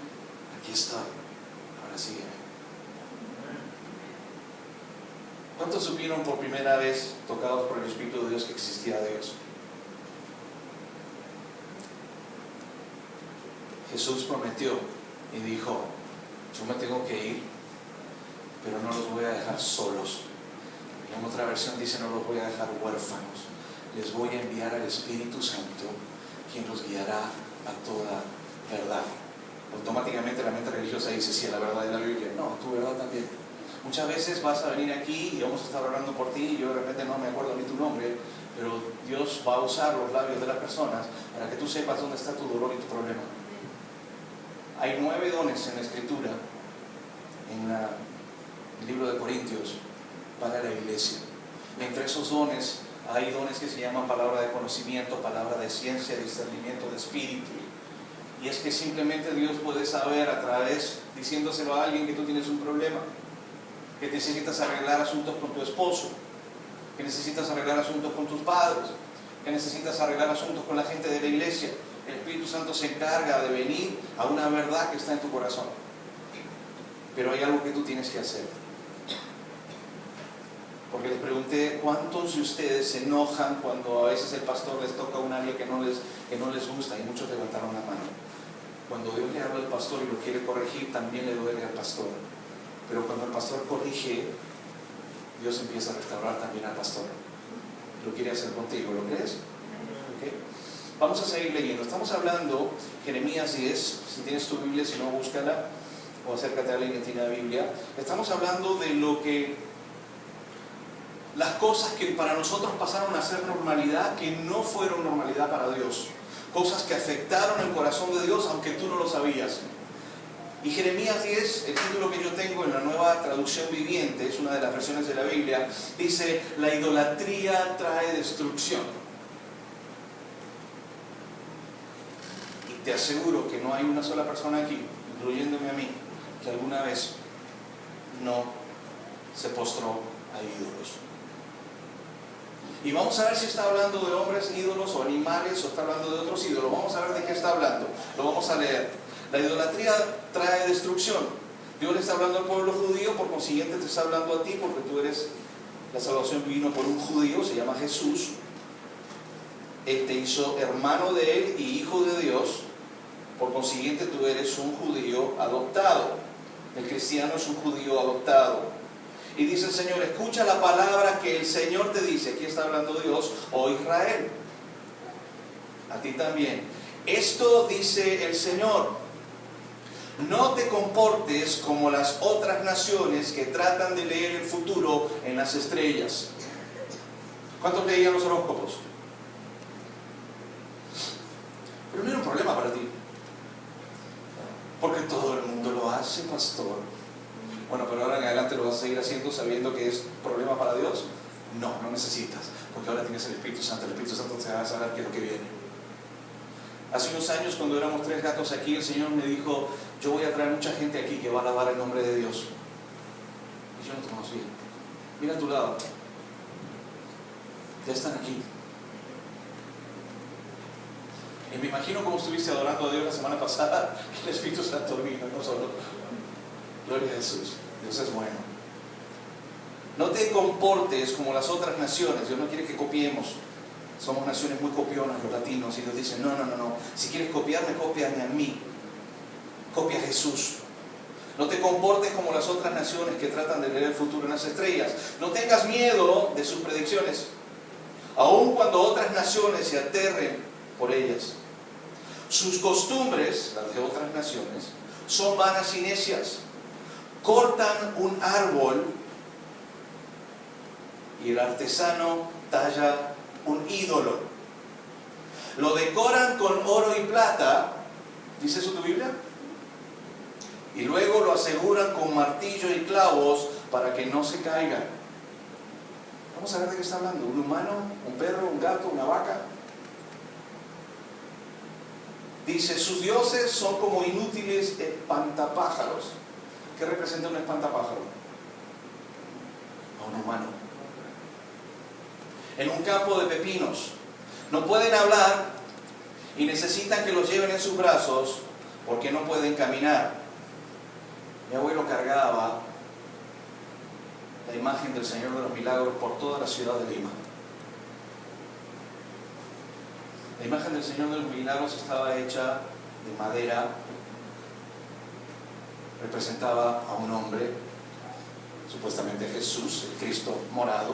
aquí estoy, ahora sígueme. ¿Cuántos supieron por primera vez, tocados por el Espíritu de Dios, que existía Dios? Jesús prometió y dijo, yo me tengo que ir, pero no los voy a dejar solos. En otra versión dice, no los voy a dejar huérfanos. Les voy a enviar al Espíritu Santo, quien los guiará a toda verdad. Automáticamente la mente religiosa dice, sí, la verdad de la Biblia. No, tu verdad también. Muchas veces vas a venir aquí y vamos a estar orando por ti y yo de repente no me acuerdo ni tu nombre, pero Dios va a usar los labios de las personas para que tú sepas dónde está tu dolor y tu problema. Hay 9 dones en la Escritura, en el libro de Corintios, para la iglesia. Entre esos dones hay dones que se llaman palabra de conocimiento, palabra de ciencia, discernimiento de espíritu. Y es que simplemente Dios puede saber a través, diciéndoselo a alguien, que tú tienes un problema, que necesitas arreglar asuntos con tu esposo, que necesitas arreglar asuntos con tus padres, que necesitas arreglar asuntos con la gente de la iglesia. El Espíritu Santo se encarga de venir a una verdad que está en tu corazón. Pero hay algo que tú tienes que hacer. Porque les pregunté, ¿cuántos de ustedes se enojan cuando a veces el pastor les toca un área que no les gusta? Y muchos levantaron la mano. Cuando Dios le habla al pastor y lo quiere corregir, también le duele al pastor. Pero cuando el pastor corrige, Dios empieza a restaurar también al pastor. Lo quiere hacer contigo, ¿lo crees? ¿Okay? Vamos a seguir leyendo. Estamos hablando, Jeremías 10, si tienes tu Biblia, si no, búscala, o acércate a alguien que tiene la Biblia. Estamos hablando de las cosas que para nosotros pasaron a ser normalidad, que no fueron normalidad para Dios. Cosas que afectaron el corazón de Dios, aunque tú no lo sabías. Y Jeremías 10, el título que yo tengo en la Nueva Traducción Viviente, es una de las versiones de la Biblia, dice, la idolatría trae destrucción. Y te aseguro que no hay una sola persona aquí, incluyéndome a mí, que alguna vez no se postró a ídolos. Y vamos a ver si está hablando de hombres ídolos o animales o está hablando de otros ídolos. Vamos a ver de qué está hablando. Lo vamos a leer. La idolatría trae destrucción. Dios le está hablando al pueblo judío, por consiguiente te está hablando a ti, porque tú eres, la salvación vino por un judío, se llama Jesús. Él te hizo hermano de él y hijo de Dios. Por consiguiente tú eres un judío adoptado. El cristiano es un judío adoptado. Y dice el Señor, escucha la palabra que el Señor te dice. Aquí está hablando Dios, oh Israel. A ti también. Esto dice el Señor. No te comportes como las otras naciones que tratan de leer el futuro en las estrellas. ¿Cuántos leían los horóscopos? Pero no era un problema para ti. Porque todo el mundo lo hace, pastor. Bueno, pero ahora en adelante lo vas a seguir haciendo sabiendo que es problema para Dios. No, no necesitas, porque ahora tienes el Espíritu Santo. El Espíritu Santo te va a saber qué es lo que viene. Hace unos años, cuando éramos 3 gatos aquí, el Señor me dijo, yo voy a traer mucha gente aquí que va a alabar el nombre de Dios. Y yo no te conocía. Mira a tu lado. Ya están aquí. Y me imagino cómo estuviste adorando a Dios la semana pasada, que el Espíritu Santo vino, no solo. Gloria a Jesús. Dios es bueno. No te comportes como las otras naciones. Dios no quiere que copiemos. Somos naciones muy copionas, los latinos, y Dios dice, no. Si quieres copiarme, cópiame a mí. Copia a Jesús. No te comportes como las otras naciones que tratan de leer el futuro en las estrellas. No tengas miedo de sus predicciones, aun cuando otras naciones se aterren por ellas. Sus costumbres, las de otras naciones, son vanas y necias. Cortan un árbol y el artesano talla un ídolo. Lo decoran con oro y plata, ¿dice eso tu Biblia? Y luego lo aseguran con martillo y clavos para que no se caiga. Vamos a ver de qué está hablando. ¿Un humano? ¿Un perro? ¿Un gato? ¿Una vaca? Dice, sus dioses son como inútiles espantapájaros. ¿Qué representa un espantapájaro? A un humano. En un campo de pepinos. No pueden hablar y necesitan que los lleven en sus brazos porque no pueden caminar. Mi abuelo cargaba la imagen del Señor de los Milagros por toda la ciudad de Lima. La imagen del Señor de los Milagros estaba hecha de madera. Representaba a un hombre, supuestamente Jesús, el Cristo morado.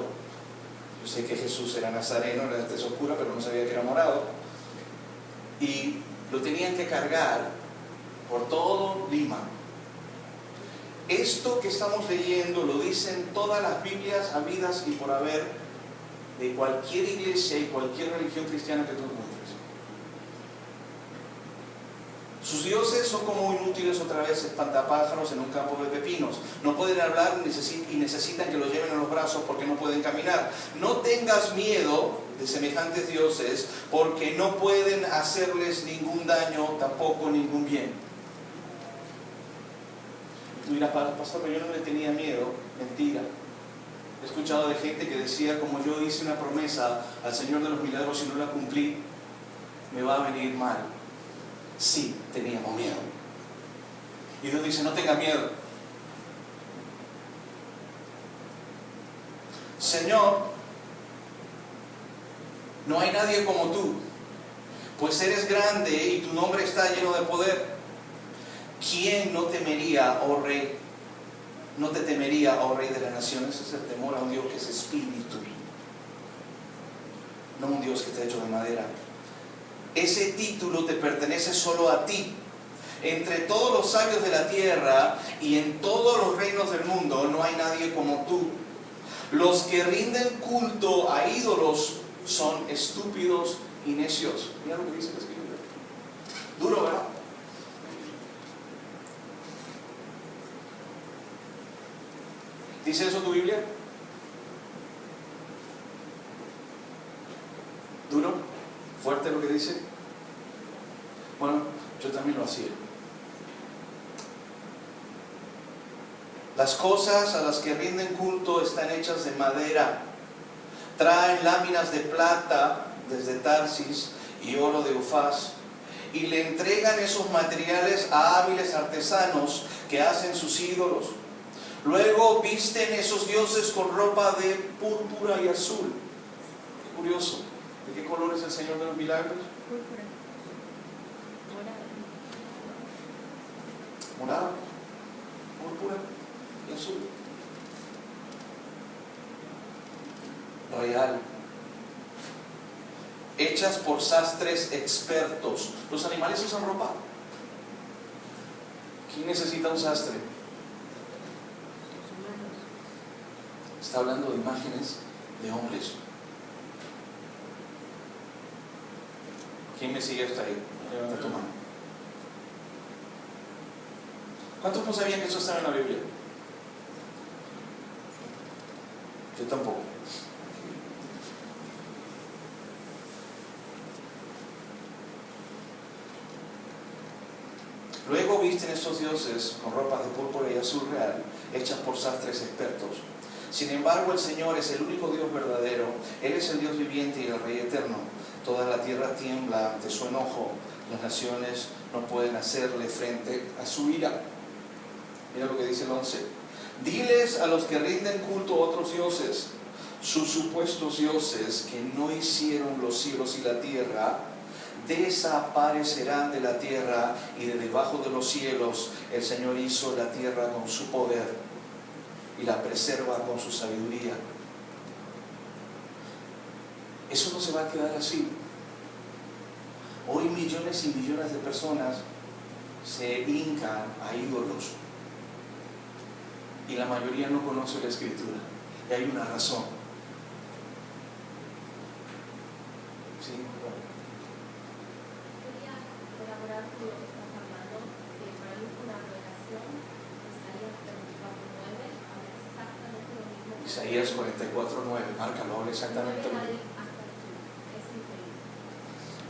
Yo sé que Jesús era nazareno, era de tez oscura, pero no sabía que era morado. Y lo tenían que cargar por todo Lima. Esto que estamos leyendo lo dicen todas las Biblias habidas y por haber de cualquier iglesia y cualquier religión cristiana que tú encuentres. Sus dioses son como inútiles, otra vez, espantapájaros en un campo de pepinos. No pueden hablar y necesitan que los lleven en los brazos porque no pueden caminar. No tengas miedo de semejantes dioses porque no pueden hacerles ningún daño, tampoco ningún bien. Tú dirás, pastor, pero yo no le tenía miedo. Mentira. He escuchado de gente que decía, como yo hice una promesa al Señor de los Milagros y no la cumplí, me va a venir mal. Sí, teníamos miedo. Y Dios dice, no tenga miedo. Señor, no hay nadie como tú, pues eres grande y tu nombre está lleno de poder. ¿Quién no temería, oh rey? No te temería, oh rey de las naciones. Es el temor a un Dios que es espíritu, no un Dios que está hecho de madera. Ese título te pertenece solo a ti. Entre todos los sabios de la tierra y en todos los reinos del mundo no hay nadie como tú. Los que rinden culto a ídolos son estúpidos y necios. Mira lo que dice la Escritura. Duro, ¿verdad? ¿Dice eso tu Biblia? ¿Duro? ¿Fuerte lo que dice? Bueno, yo también lo hacía. Las cosas a las que rinden culto están hechas de madera. traen láminas de plata desde Tarsis y oro de Ufaz, y le entregan esos materiales a hábiles artesanos que hacen sus ídolos. Luego visten esos dioses con ropa de púrpura y azul. Qué curioso. ¿De qué color es el Señor de los Milagros? Morado, púrpura y azul. Real. Hechas por sastres expertos. ¿Los animales usan ropa? ¿Quién necesita un sastre? Está hablando de imágenes de hombres. ¿Quién me sigue hasta ahí? Levanta tu mano. ¿Cuántos no sabían que eso estaba en la Biblia? Yo tampoco. Luego visten estos dioses con ropas de púrpura y azul real, hechas por sastres expertos. Sin embargo, el Señor es el único Dios verdadero. Él es el Dios viviente y el Rey eterno. Toda la tierra tiembla ante su enojo. Las naciones no pueden hacerle frente a su ira. Mira lo que dice el 11. Diles a los que rinden culto a otros dioses, sus supuestos dioses que no hicieron los cielos y la tierra, desaparecerán de la tierra, y de debajo de los cielos el Señor hizo la tierra con su poder y la preserva con su sabiduría. Eso no se va a quedar así. Hoy millones y millones de personas se hincan a ídolos y la mayoría no conoce la Escritura, y hay una razón. ¿Sí? Quería colaborar con lo que estás hablando, que para mí fue una revelación. Isaías 44:9 habla exactamente lo mismo. Isaías 44:9, márcalo, habla exactamente lo mismo. Es increíble.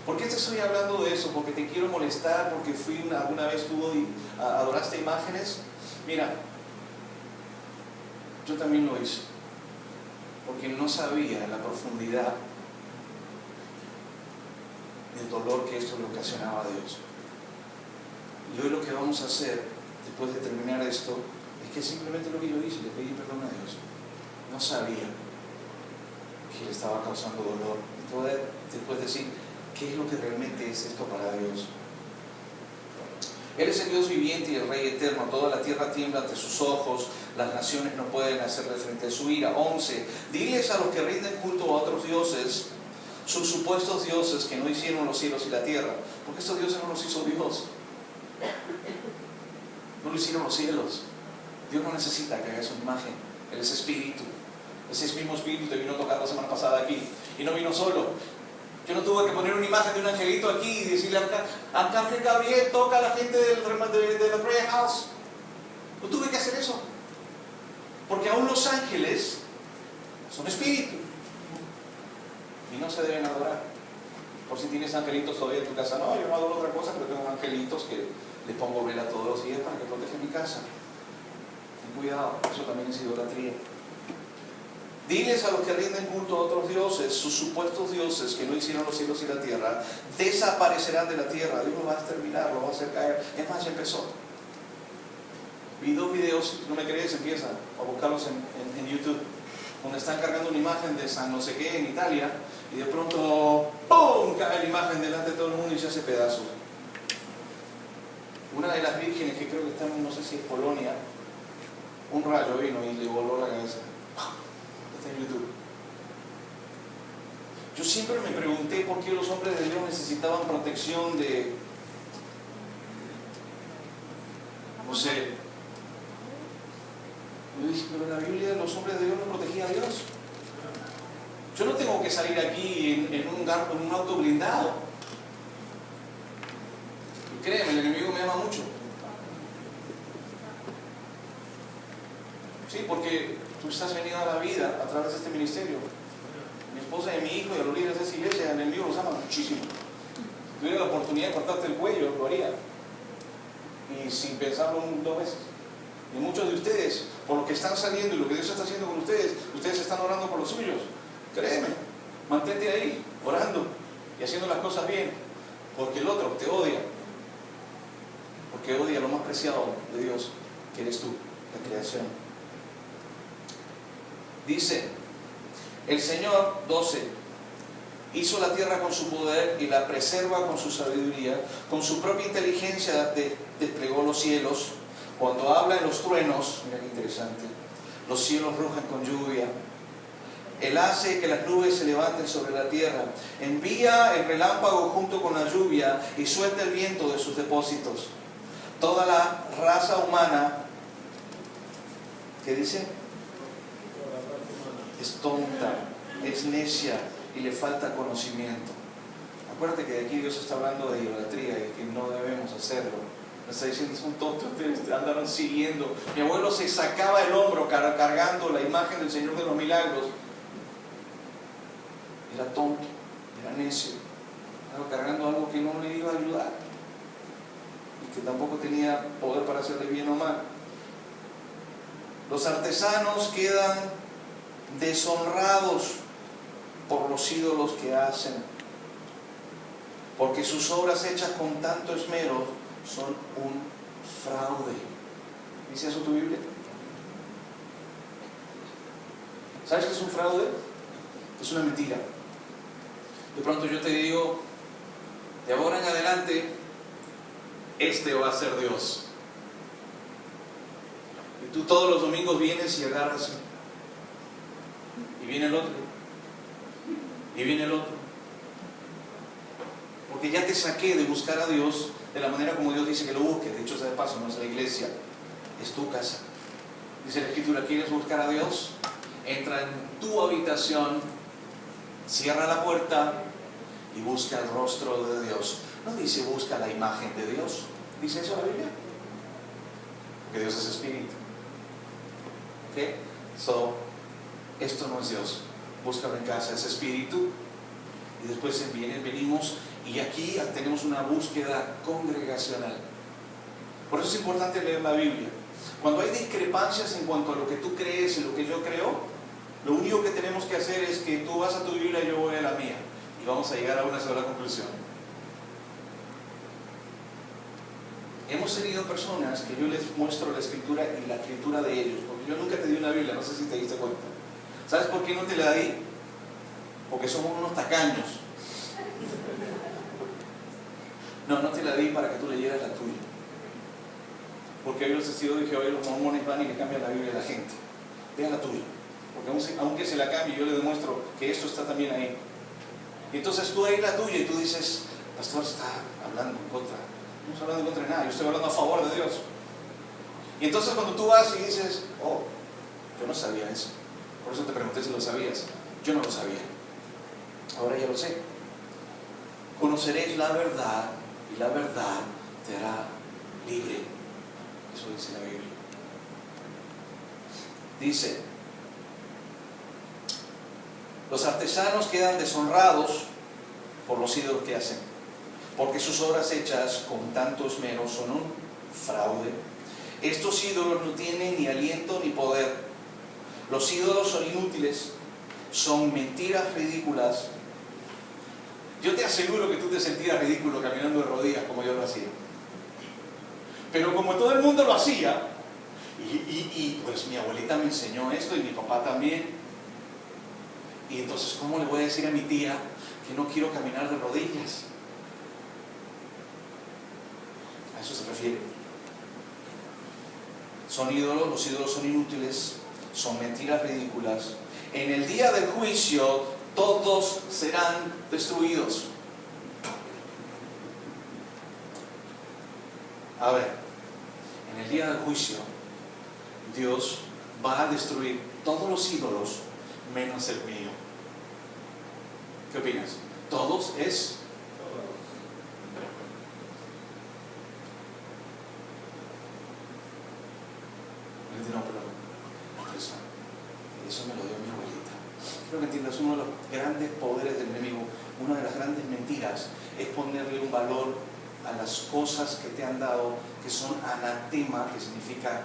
¿Por qué te estoy hablando de eso? Porque te quiero molestar, porque alguna vez tú adoraste imágenes. Mira, yo también lo hice, porque no sabía la profundidad del dolor que esto le ocasionaba a Dios. Y hoy lo que vamos a hacer, después de terminar esto, es que simplemente lo que yo hice, le pedí perdón a Dios. No sabía que le estaba causando dolor. Y te voy a después decir qué es lo que realmente es esto para Dios. Él es el Dios viviente y el Rey eterno. Toda la tierra tiembla ante sus ojos. Las naciones no pueden hacerle frente a su ira. 11. Diles a los que rinden culto a otros dioses, sus supuestos dioses que no hicieron los cielos y la tierra. Porque estos dioses no los hizo Dios. No lo hicieron los cielos. Dios no necesita que hagas una imagen. Él es espíritu. Ese mismo espíritu te vino a tocar la semana pasada aquí. Y no vino solo. Yo no tuve que poner una imagen de un angelito aquí y decirle al Arcángel Gabriel, toca a la gente de la prayer house. No tuve que hacer eso. Porque aún los ángeles son espíritu. Y no se deben adorar. Por si tienes angelitos todavía en tu casa. No, yo no adoro otra cosa, pero tengo angelitos que les pongo vela todos los días para que protejan mi casa. Ten cuidado, eso también es idolatría. Diles a los que rinden culto a otros dioses, sus supuestos dioses que no hicieron los cielos y la tierra, desaparecerán de la tierra. Dios lo va a exterminar, lo va a hacer caer. Es más, ya empezó. Vi 2 videos, si no me crees, empieza a buscarlos en YouTube, donde están cargando una imagen de San no sé qué en Italia, y de pronto, ¡pum!, cae la imagen delante de todo el mundo y se hace pedazos. Una de las vírgenes, que creo que está en, no sé si es Polonia, un rayo vino y le voló la cabeza. Está en YouTube. Yo siempre me pregunté por qué los hombres de Dios necesitaban protección de, no sé. Yo dije, pero en la Biblia los hombres de Dios no protegían a Dios. Yo no tengo que salir aquí en un auto blindado. Y créeme, el enemigo me ama mucho. Sí, porque tú estás venido a la vida a través de este ministerio. Mi esposa y mi hijo y a los líderes de esa iglesia, el enemigo los ama muchísimo. Si tuviera la oportunidad de cortarte el cuello, lo haría. Y sin pensarlo 2 veces. Y muchos de ustedes, por lo que están saliendo y lo que Dios está haciendo con ustedes, ustedes están orando por los suyos. Créeme, mantente ahí, orando y haciendo las cosas bien, porque el otro te odia, porque odia lo más preciado de Dios, que eres tú, la creación. Dice el Señor, 12, hizo la tierra con su poder y la preserva con su sabiduría, con su propia inteligencia desplegó los cielos. Cuando habla en los truenos, mira qué interesante, los cielos rugen con lluvia. Él hace que las nubes se levanten sobre la tierra, envía el relámpago junto con la lluvia y suelta el viento de sus depósitos. Toda la raza humana, ¿qué dice? Es tonta, es necia y le falta conocimiento. Acuérdate que de aquí Dios está hablando de idolatría y que no debemos hacerlo. Nos está diciendo, son tontos, ustedes andaron siguiendo. Mi abuelo se sacaba el hombro cargando la imagen del Señor de los Milagros. Era tonto, era necio, estaba cargando algo que no le iba a ayudar y que tampoco tenía poder para hacerle bien o mal. Los artesanos quedan deshonrados por los ídolos que hacen, porque sus obras hechas con tanto esmero son un fraude. ¿Dice eso tu Biblia? ¿Sabes qué es un fraude? Es una mentira. De pronto yo te digo, de ahora en adelante, este va a ser Dios. Y tú todos los domingos vienes y agarras, y viene el otro, y viene el otro. Porque ya te saqué de buscar a Dios de la manera como Dios dice que lo busques. De hecho, sea de paso, no es la iglesia, es tu casa. Dice la Escritura, ¿quieres buscar a Dios? Entra en tu habitación, cierra la puerta y busca el rostro de Dios. No dice busca la imagen de Dios. ¿Dice eso la Biblia? Porque Dios es espíritu. ¿Ok? So, esto no es Dios. Búscalo en casa, es espíritu. Y después venimos y aquí tenemos una búsqueda congregacional. Por eso es importante leer la Biblia. Cuando hay discrepancias en cuanto a lo que tú crees y lo que yo creo, lo único que tenemos que hacer es que tú vas a tu Biblia y yo voy a la mía. Y vamos a llegar a una sola conclusión. Hemos tenido personas que yo les muestro la escritura y la escritura de ellos. Porque yo nunca te di una Biblia, no sé si te diste cuenta. ¿Sabes por qué no te la di? Porque somos unos tacaños. No te la di para que tú leyeras la tuya. Porque hoy los testigos de Jehová y los mormones van y le cambian la Biblia a la gente. Lea la tuya. Porque aunque se la cambie, yo le demuestro que esto está también ahí. Y entonces tú ahí la tuya y tú dices, pastor está hablando en contra. No estoy hablando en contra de nada, yo estoy hablando a favor de Dios. Y entonces cuando tú vas y dices, oh, yo no sabía eso. Por eso te pregunté si lo sabías. Yo no lo sabía. Ahora ya lo sé. Conoceréis la verdad y la verdad te hará libre. Eso dice la Biblia. Dice, los artesanos quedan deshonrados por los ídolos que hacen, porque sus obras hechas con tanto esmero son un fraude. Estos ídolos no tienen ni aliento ni poder. Los ídolos son inútiles, son mentiras ridículas. Yo te aseguro que tú te sentías ridículo caminando de rodillas como yo lo hacía. Pero como todo el mundo lo hacía, y pues mi abuelita me enseñó esto y mi papá también. Y entonces, ¿cómo le voy a decir a mi tía que no quiero caminar de rodillas? A eso se refiere. Son ídolos, los ídolos son inútiles, son mentiras ridículas. En el día del juicio, todos serán destruidos. A ver, en el día del juicio, Dios va a destruir todos los ídolos menos el mío. ¿Qué opinas? ¿Todos es? No, pero eso me lo dio mi abuelita. Quiero que entiendas, uno de los grandes poderes del enemigo, una de las grandes mentiras, es ponerle un valor a las cosas que te han dado, que son anatema, que significa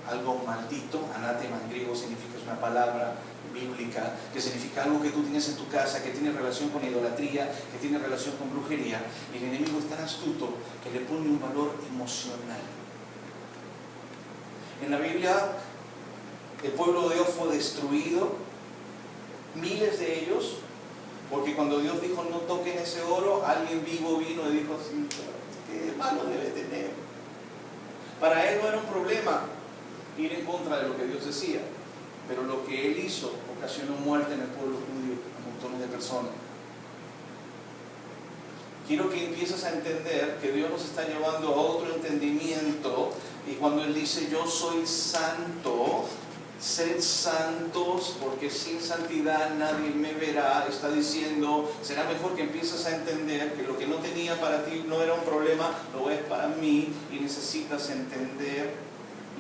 algo maldito. Anátema en griego significa, es una palabra bíblica que significa algo que tú tienes en tu casa, que tiene relación con idolatría, que tiene relación con brujería. Y el enemigo es tan astuto que le pone un valor emocional. En la Biblia, el pueblo de Dios fue destruido, miles de ellos, porque cuando Dios dijo no toquen ese oro, alguien vivo vino y dijo, sí, ¿qué malo debe tener? Para él no era un problema ir en contra de lo que Dios decía, pero lo que él hizo ocasionó muerte en el pueblo judío a montones de personas. Quiero que empieces a entender que Dios nos está llevando a otro entendimiento, y cuando Él dice yo soy santo, sed santos porque sin santidad nadie me verá, está diciendo, será mejor que empieces a entender que lo que no tenía para ti no era un problema, lo es para mí, y necesitas entender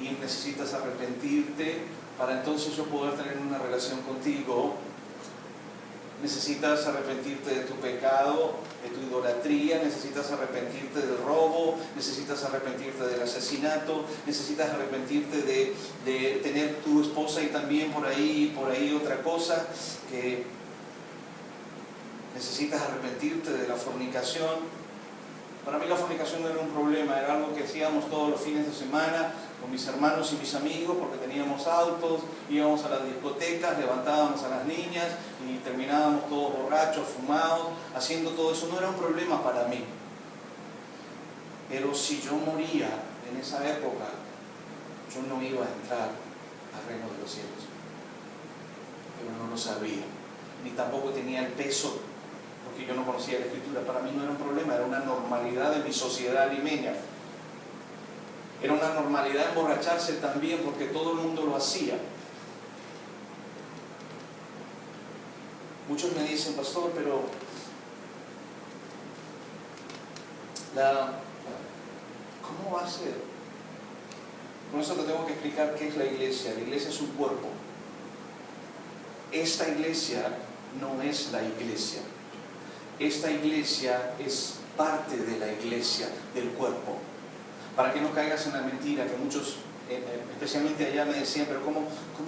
y necesitas arrepentirte para entonces yo poder tener una relación contigo. Necesitas arrepentirte de tu pecado, de tu idolatría, necesitas arrepentirte del robo, necesitas arrepentirte del asesinato, necesitas arrepentirte de tener tu esposa y también por ahí otra cosa, que necesitas arrepentirte de la fornicación. Para mí la fornicación no era un problema, era algo que hacíamos todos los fines de semana con mis hermanos y mis amigos, porque teníamos autos, íbamos a las discotecas, levantábamos a las niñas y terminábamos todos borrachos, fumados, haciendo todo eso. No era un problema para mí. Pero si yo moría en esa época, yo no iba a entrar al reino de los cielos. Pero no lo sabía, ni tampoco tenía el peso, porque yo no conocía la Escritura. Para mí no era un problema, era una normalidad de mi sociedad limeña. Era una normalidad emborracharse también, porque todo el mundo lo hacía. Muchos me dicen, pastor, pero ¿cómo va a ser? Con eso te tengo que explicar qué es la iglesia. La iglesia es un cuerpo. Esta iglesia no es la iglesia. Esta iglesia es parte de la iglesia, del cuerpo. Para que no caigas en la mentira que muchos, especialmente allá, me decían, pero ¿cómo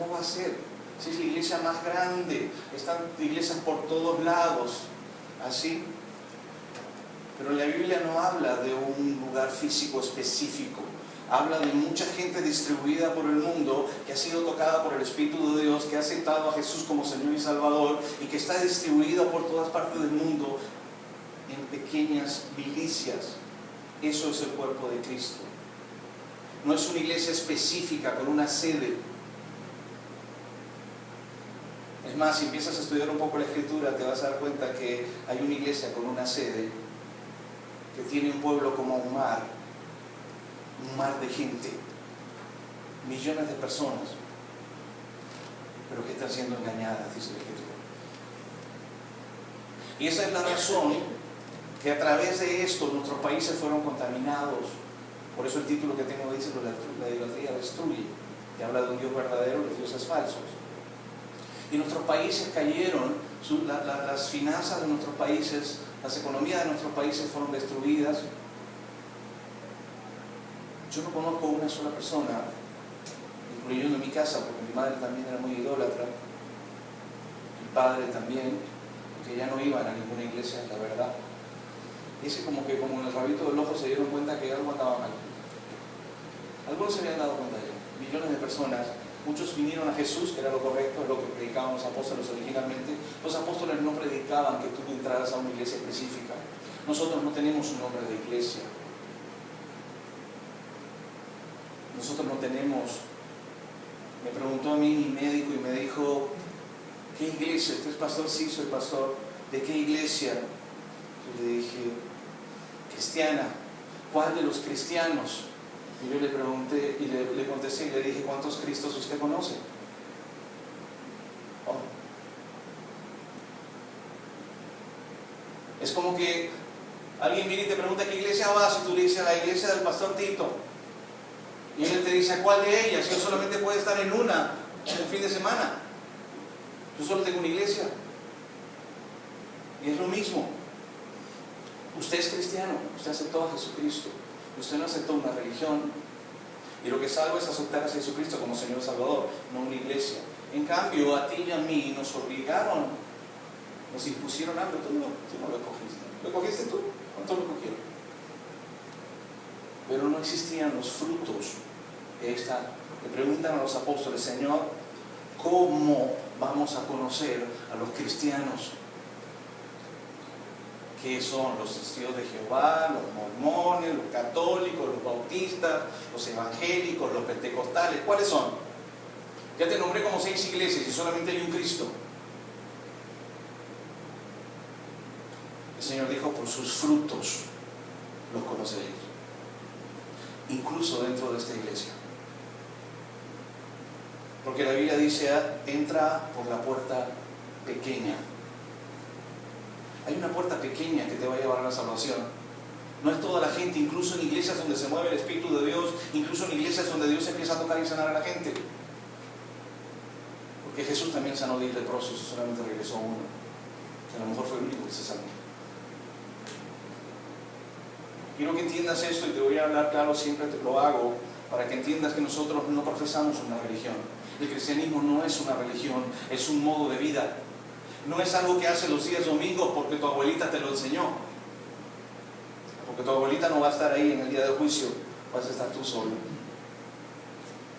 va a ser? Si es la iglesia más grande, están iglesias por todos lados, así. Pero la Biblia no habla de un lugar físico específico. Habla de mucha gente distribuida por el mundo que ha sido tocada por el Espíritu de Dios, que ha aceptado a Jesús como Señor y Salvador y que está distribuida por todas partes del mundo en pequeñas milicias. Eso es el cuerpo de Cristo. No es una iglesia específica con una sede. Es más, si empiezas a estudiar un poco la Escritura, te vas a dar cuenta que hay una iglesia con una sede que tiene un pueblo como un mar de gente, millones de personas, pero que están siendo engañadas, dice la Escritura. Y esa es la razón que a través de esto nuestros países fueron contaminados. Por eso el título que tengo dice la idolatría destruye, que habla de un Dios verdadero, de dioses falsos. Y nuestros países cayeron, las finanzas de nuestros países, las economías de nuestros países fueron destruidas. Yo no conozco una sola persona, incluyendo en mi casa, porque mi madre también era muy idólatra, mi padre también, que ya no iban a ninguna iglesia, la verdad. Dice como que como en el rabito del ojo se dieron cuenta que algo andaba mal. Algunos se habían dado cuenta de ello. Millones de personas, muchos vinieron a Jesús, que era lo correcto, es lo que predicaban los apóstoles originalmente. Los apóstoles no predicaban que tú entraras a una iglesia específica. Nosotros no tenemos un nombre de iglesia. Nosotros no tenemos. Me preguntó a mí mi médico y me dijo, ¿qué iglesia? ¿Usted es pastor? Sí, soy pastor. ¿De qué iglesia? Yo le dije, cristiana. ¿Cuál de los cristianos? Y yo le pregunté y le contesté y le dije, ¿cuántos Cristos usted conoce? Oh. Es como que alguien viene y te pregunta ¿qué iglesia vas? Y tú le dices a la iglesia del pastor Tito. Y él te dice, ¿cuál de ellas? Yo solamente puedo estar en una en el fin de semana. Yo solo tengo una iglesia. Y es lo mismo. Usted es cristiano, usted aceptó a Jesucristo. Usted no aceptó una religión. Y lo que salva es aceptar a Jesucristo como Señor y Salvador, no una iglesia. En cambio, a ti y a mí nos obligaron, nos impusieron algo. Tú no lo cogiste. ¿Lo cogiste tú? ¿Cuántos lo cogieron? Pero no existían los frutos de esta. Le preguntan a los apóstoles, Señor, ¿cómo vamos a conocer a los cristianos? ¿Qué son? Los testigos de Jehová, los mormones, los católicos, los bautistas, los evangélicos, los pentecostales. ¿Cuáles son? Ya te nombré como 6 iglesias y solamente hay un Cristo. El Señor dijo, por sus frutos los conoceréis. Incluso dentro de esta iglesia. Porque la Biblia dice, entra por la puerta pequeña. Hay una puerta pequeña que te va a llevar a la salvación. No es toda la gente, incluso en iglesias donde se mueve el Espíritu de Dios, incluso en iglesias donde Dios empieza a tocar y sanar a la gente. Porque Jesús también sanó 10 leprosos y solamente regresó uno, que a lo mejor fue el único que se sanó. Quiero que entiendas esto y te voy a hablar claro, siempre te lo hago, para que entiendas que nosotros no profesamos una religión. El cristianismo no es una religión, es un modo de vida. No es algo que haces los días domingos porque tu abuelita te lo enseñó. Porque tu abuelita no va a estar ahí en el día del juicio, vas a estar tú solo.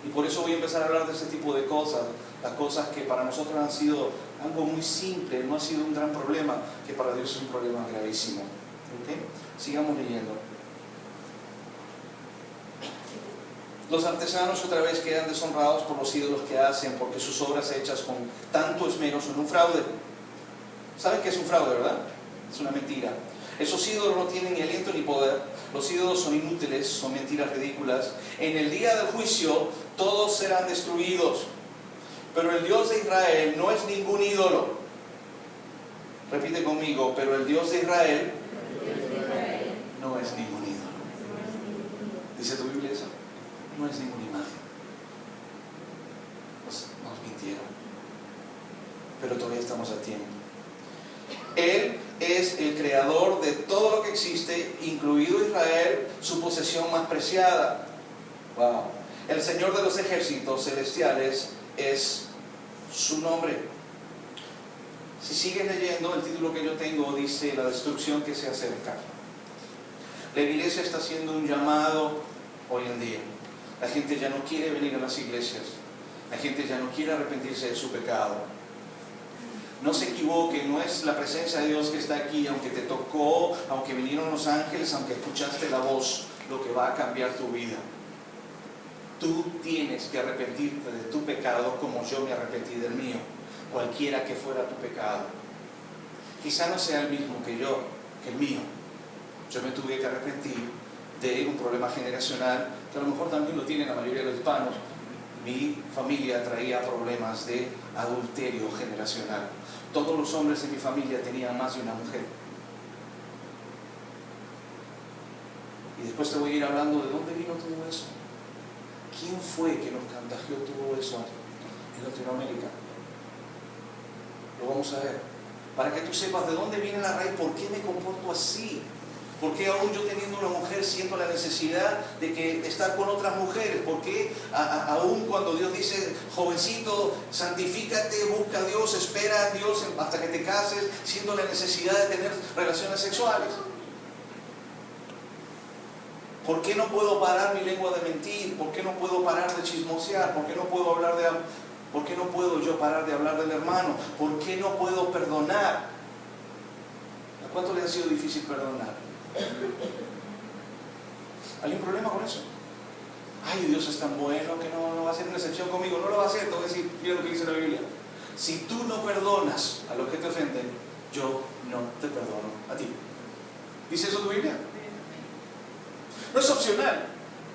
Y por eso voy a empezar a hablar de este tipo de cosas, las cosas que para nosotros han sido algo muy simple, no ha sido un gran problema, que para Dios es un problema gravísimo. ¿Okay? Sigamos leyendo. Los artesanos otra vez quedan deshonrados por los ídolos que hacen, porque sus obras hechas con tanto esmero son un fraude. ¿Saben qué es un fraude, verdad? Es una mentira. Esos ídolos no tienen ni aliento ni poder. Los ídolos son inútiles, son mentiras ridículas. En el día del juicio todos serán destruidos. Pero el Dios de Israel no es ningún ídolo. Repite conmigo, pero el Dios de Israel no es ningún ídolo. ¿Dice tu Biblia eso? No es ninguna imagen. Nos mintieron. Pero todavía estamos a tiempo. Él es el creador de todo lo que existe, incluido Israel, su posesión más preciada. Wow. El Señor de los ejércitos celestiales es su nombre. Si sigues leyendo, el título que yo tengo dice la destrucción que se acerca. La iglesia está haciendo un llamado hoy en día. La gente ya no quiere venir a las iglesias. La gente ya no quiere arrepentirse de su pecado. No se equivoque, no es la presencia de Dios que está aquí, aunque te tocó, aunque vinieron los ángeles, aunque escuchaste la voz, lo que va a cambiar tu vida. Tú tienes que arrepentirte de tu pecado como yo me arrepentí del mío, cualquiera que fuera tu pecado. Quizá no sea el mismo que el mío. Yo me tuve que arrepentir de un problema generacional, que a lo mejor también lo tienen la mayoría de los hispanos. Mi familia traía problemas de adulterio generacional. Todos los hombres en mi familia tenían más de una mujer. Y después te voy a ir hablando de dónde vino todo eso. ¿Quién fue que nos contagió todo eso en Latinoamérica? Lo vamos a ver. Para que tú sepas de dónde viene la raíz, por qué me comporto así. ¿Por qué aún yo teniendo una mujer siento la necesidad de estar con otras mujeres? ¿Por qué aún cuando Dios dice, jovencito, santifícate, busca a Dios, espera a Dios hasta que te cases, siento la necesidad de tener relaciones sexuales? ¿Por qué no puedo parar mi lengua de mentir? ¿Por qué no puedo parar de chismosear? ¿Por qué no puedo ¿Por qué no puedo yo parar de hablar del hermano? ¿Por qué no puedo perdonar? ¿A cuánto le ha sido difícil perdonar? ¿Hay un problema con eso? Ay, Dios es tan bueno que no va a hacer una excepción conmigo. No lo va a hacer, te voy a decir, mira lo que dice la Biblia. Si tú no perdonas a los que te ofenden, yo no te perdono a ti. ¿Dice eso tu Biblia? No es opcional.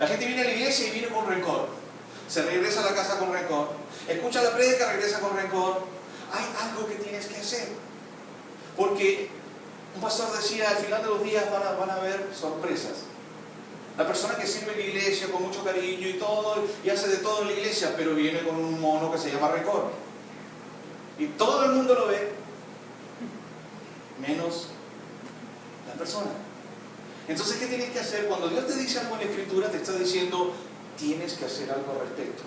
La gente viene a la iglesia y viene con rencor. Se regresa a la casa con rencor. Escucha la prédica, regresa con rencor. Hay algo que tienes que hacer. Porque un pastor decía, al final de los días van a haber sorpresas. La persona que sirve en la iglesia con mucho cariño y todo, y hace de todo en la iglesia, pero viene con un mono que se llama rencor. Y todo el mundo lo ve, menos la persona. Entonces, ¿qué tienes que hacer? Cuando Dios te dice algo en la Escritura, te está diciendo, tienes que hacer algo al respecto.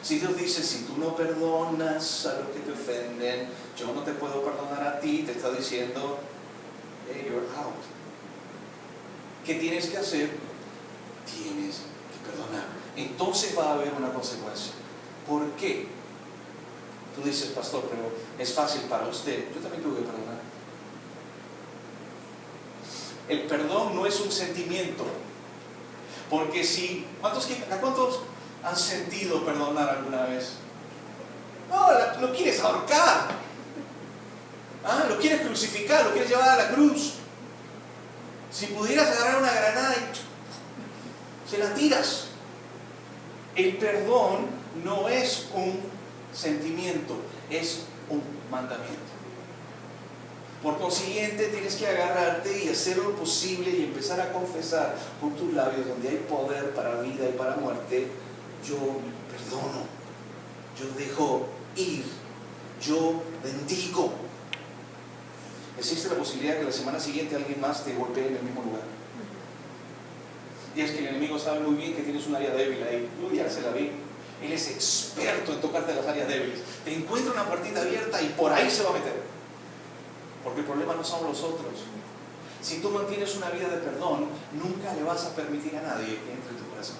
Si Dios dice, si tú no perdonas a los que te ofenden, yo no te puedo perdonar a ti, te está diciendo, hey, you're out. ¿Qué tienes que hacer? Tienes que perdonar. Entonces va a haber una consecuencia. ¿Por qué? Tú dices, pastor, pero es fácil para usted. Yo también tuve que perdonar. El perdón no es un sentimiento. Porque si, ¿a cuántos han sentido perdonar alguna vez? No, lo quieres ahorcar. Lo quieres crucificar, lo quieres llevar a la cruz. Si pudieras agarrar una granada y se la tiras. El perdón no es un sentimiento, es un mandamiento. Por consiguiente, tienes que agarrarte y hacer lo posible y empezar a confesar con tus labios, donde hay poder para vida y para muerte. Yo perdono, yo dejo ir, yo bendigo. Existe la posibilidad que la semana siguiente alguien más te golpee en el mismo lugar. Y es que el enemigo sabe muy bien que tienes un área débil ahí. Yo ya se la vi. Él es experto en tocarte las áreas débiles. Te encuentra una puertita abierta y por ahí se va a meter. Porque el problema no son los otros. Si tú mantienes una vida de perdón, nunca le vas a permitir a nadie que entre en tu corazón.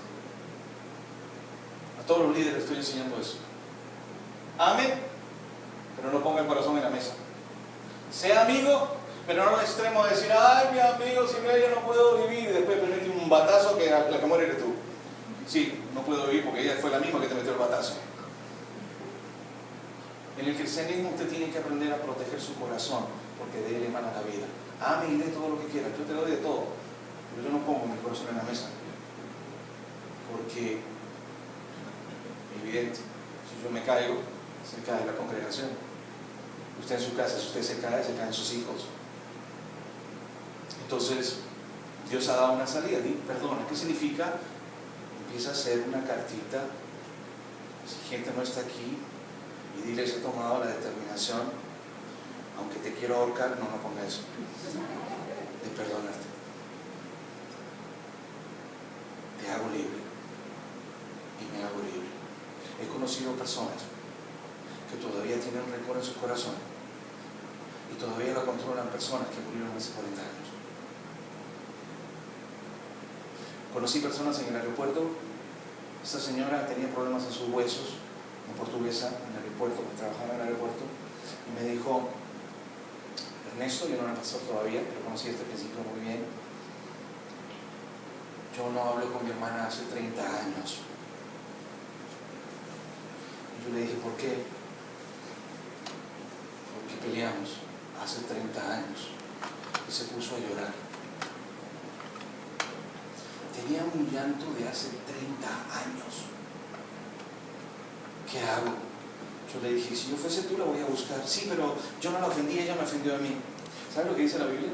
A todos los líderes estoy enseñando eso. Ame, pero no ponga el corazón en la mesa. Sea amigo, pero no al extremo de decir, ay, mi amigo, sin ella no puedo vivir, y después permite un batazo que la que muere eres tú. Sí, no puedo vivir porque ella fue la misma que te metió el batazo. En el cristianismo usted tiene que aprender a proteger su corazón, porque de él emana la vida. Ame y dé todo lo que quiera, yo te doy de todo, pero yo no pongo mi corazón en la mesa. Porque, evidente, si yo me caigo, se cae la congregación. Usted en su casa, si usted se caen sus hijos. Entonces, Dios ha dado una salida. Perdona, ¿qué significa? Empieza a hacer una cartita. Si gente no está aquí, y dile, he tomado la determinación, aunque te quiero ahorcar, no me ponga eso, de perdonarte. Te hago libre y me hago libre. He conocido personas que todavía tienen rencor en su corazón y todavía lo controlan personas que murieron hace 40 años. Conocí personas en el aeropuerto. Esta señora tenía problemas en sus huesos, una portuguesa en el aeropuerto, que trabajaba en el aeropuerto, y me dijo, Ernesto, yo no era pastor todavía, pero conocí este principio muy bien. Yo no hablo con mi hermana hace 30 años. Y yo le dije, ¿por qué? Porque peleamos hace 30 años. Y se puso a llorar. Tenía un llanto de hace 30 años. ¿Qué hago? Yo le dije, si yo fuese tú la voy a buscar. Sí, pero yo no la ofendí, ella me ofendió a mí. ¿Sabes lo que dice la Biblia?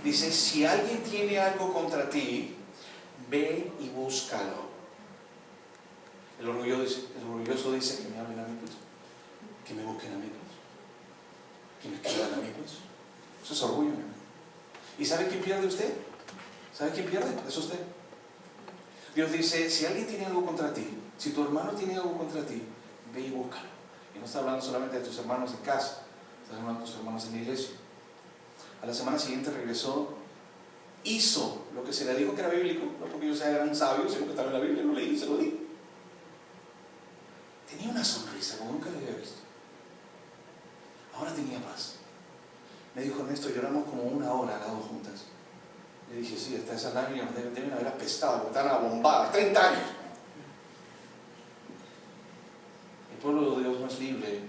Dice, si alguien tiene algo contra ti, ve y búscalo. El orgulloso dice que me hablen a mí, pues, que me busquen a mí, pues, que me escriban a mí, pues. Eso es orgullo, ¿no? ¿Y sabe quién pierde usted? ¿Sabe quién pierde? Es usted. Dios dice, si alguien tiene algo contra ti, si tu hermano tiene algo contra ti, ve y búscalo. Y no está hablando solamente de tus hermanos en casa, está hablando de tus hermanos en la iglesia. A la semana siguiente regresó, hizo lo que se le dijo que era bíblico, no porque yo sea gran sabio, sino que estaba en la Biblia, lo leí y se lo di. Tenía una sonrisa como nunca la había visto. Ahora tenía paz. Me dijo, Ernesto, lloramos como 1 hora las dos juntas. Le dije, sí, hasta esas lágrimas deben haber apestado, porque están abombadas, 30 años. El pueblo de Dios no es libre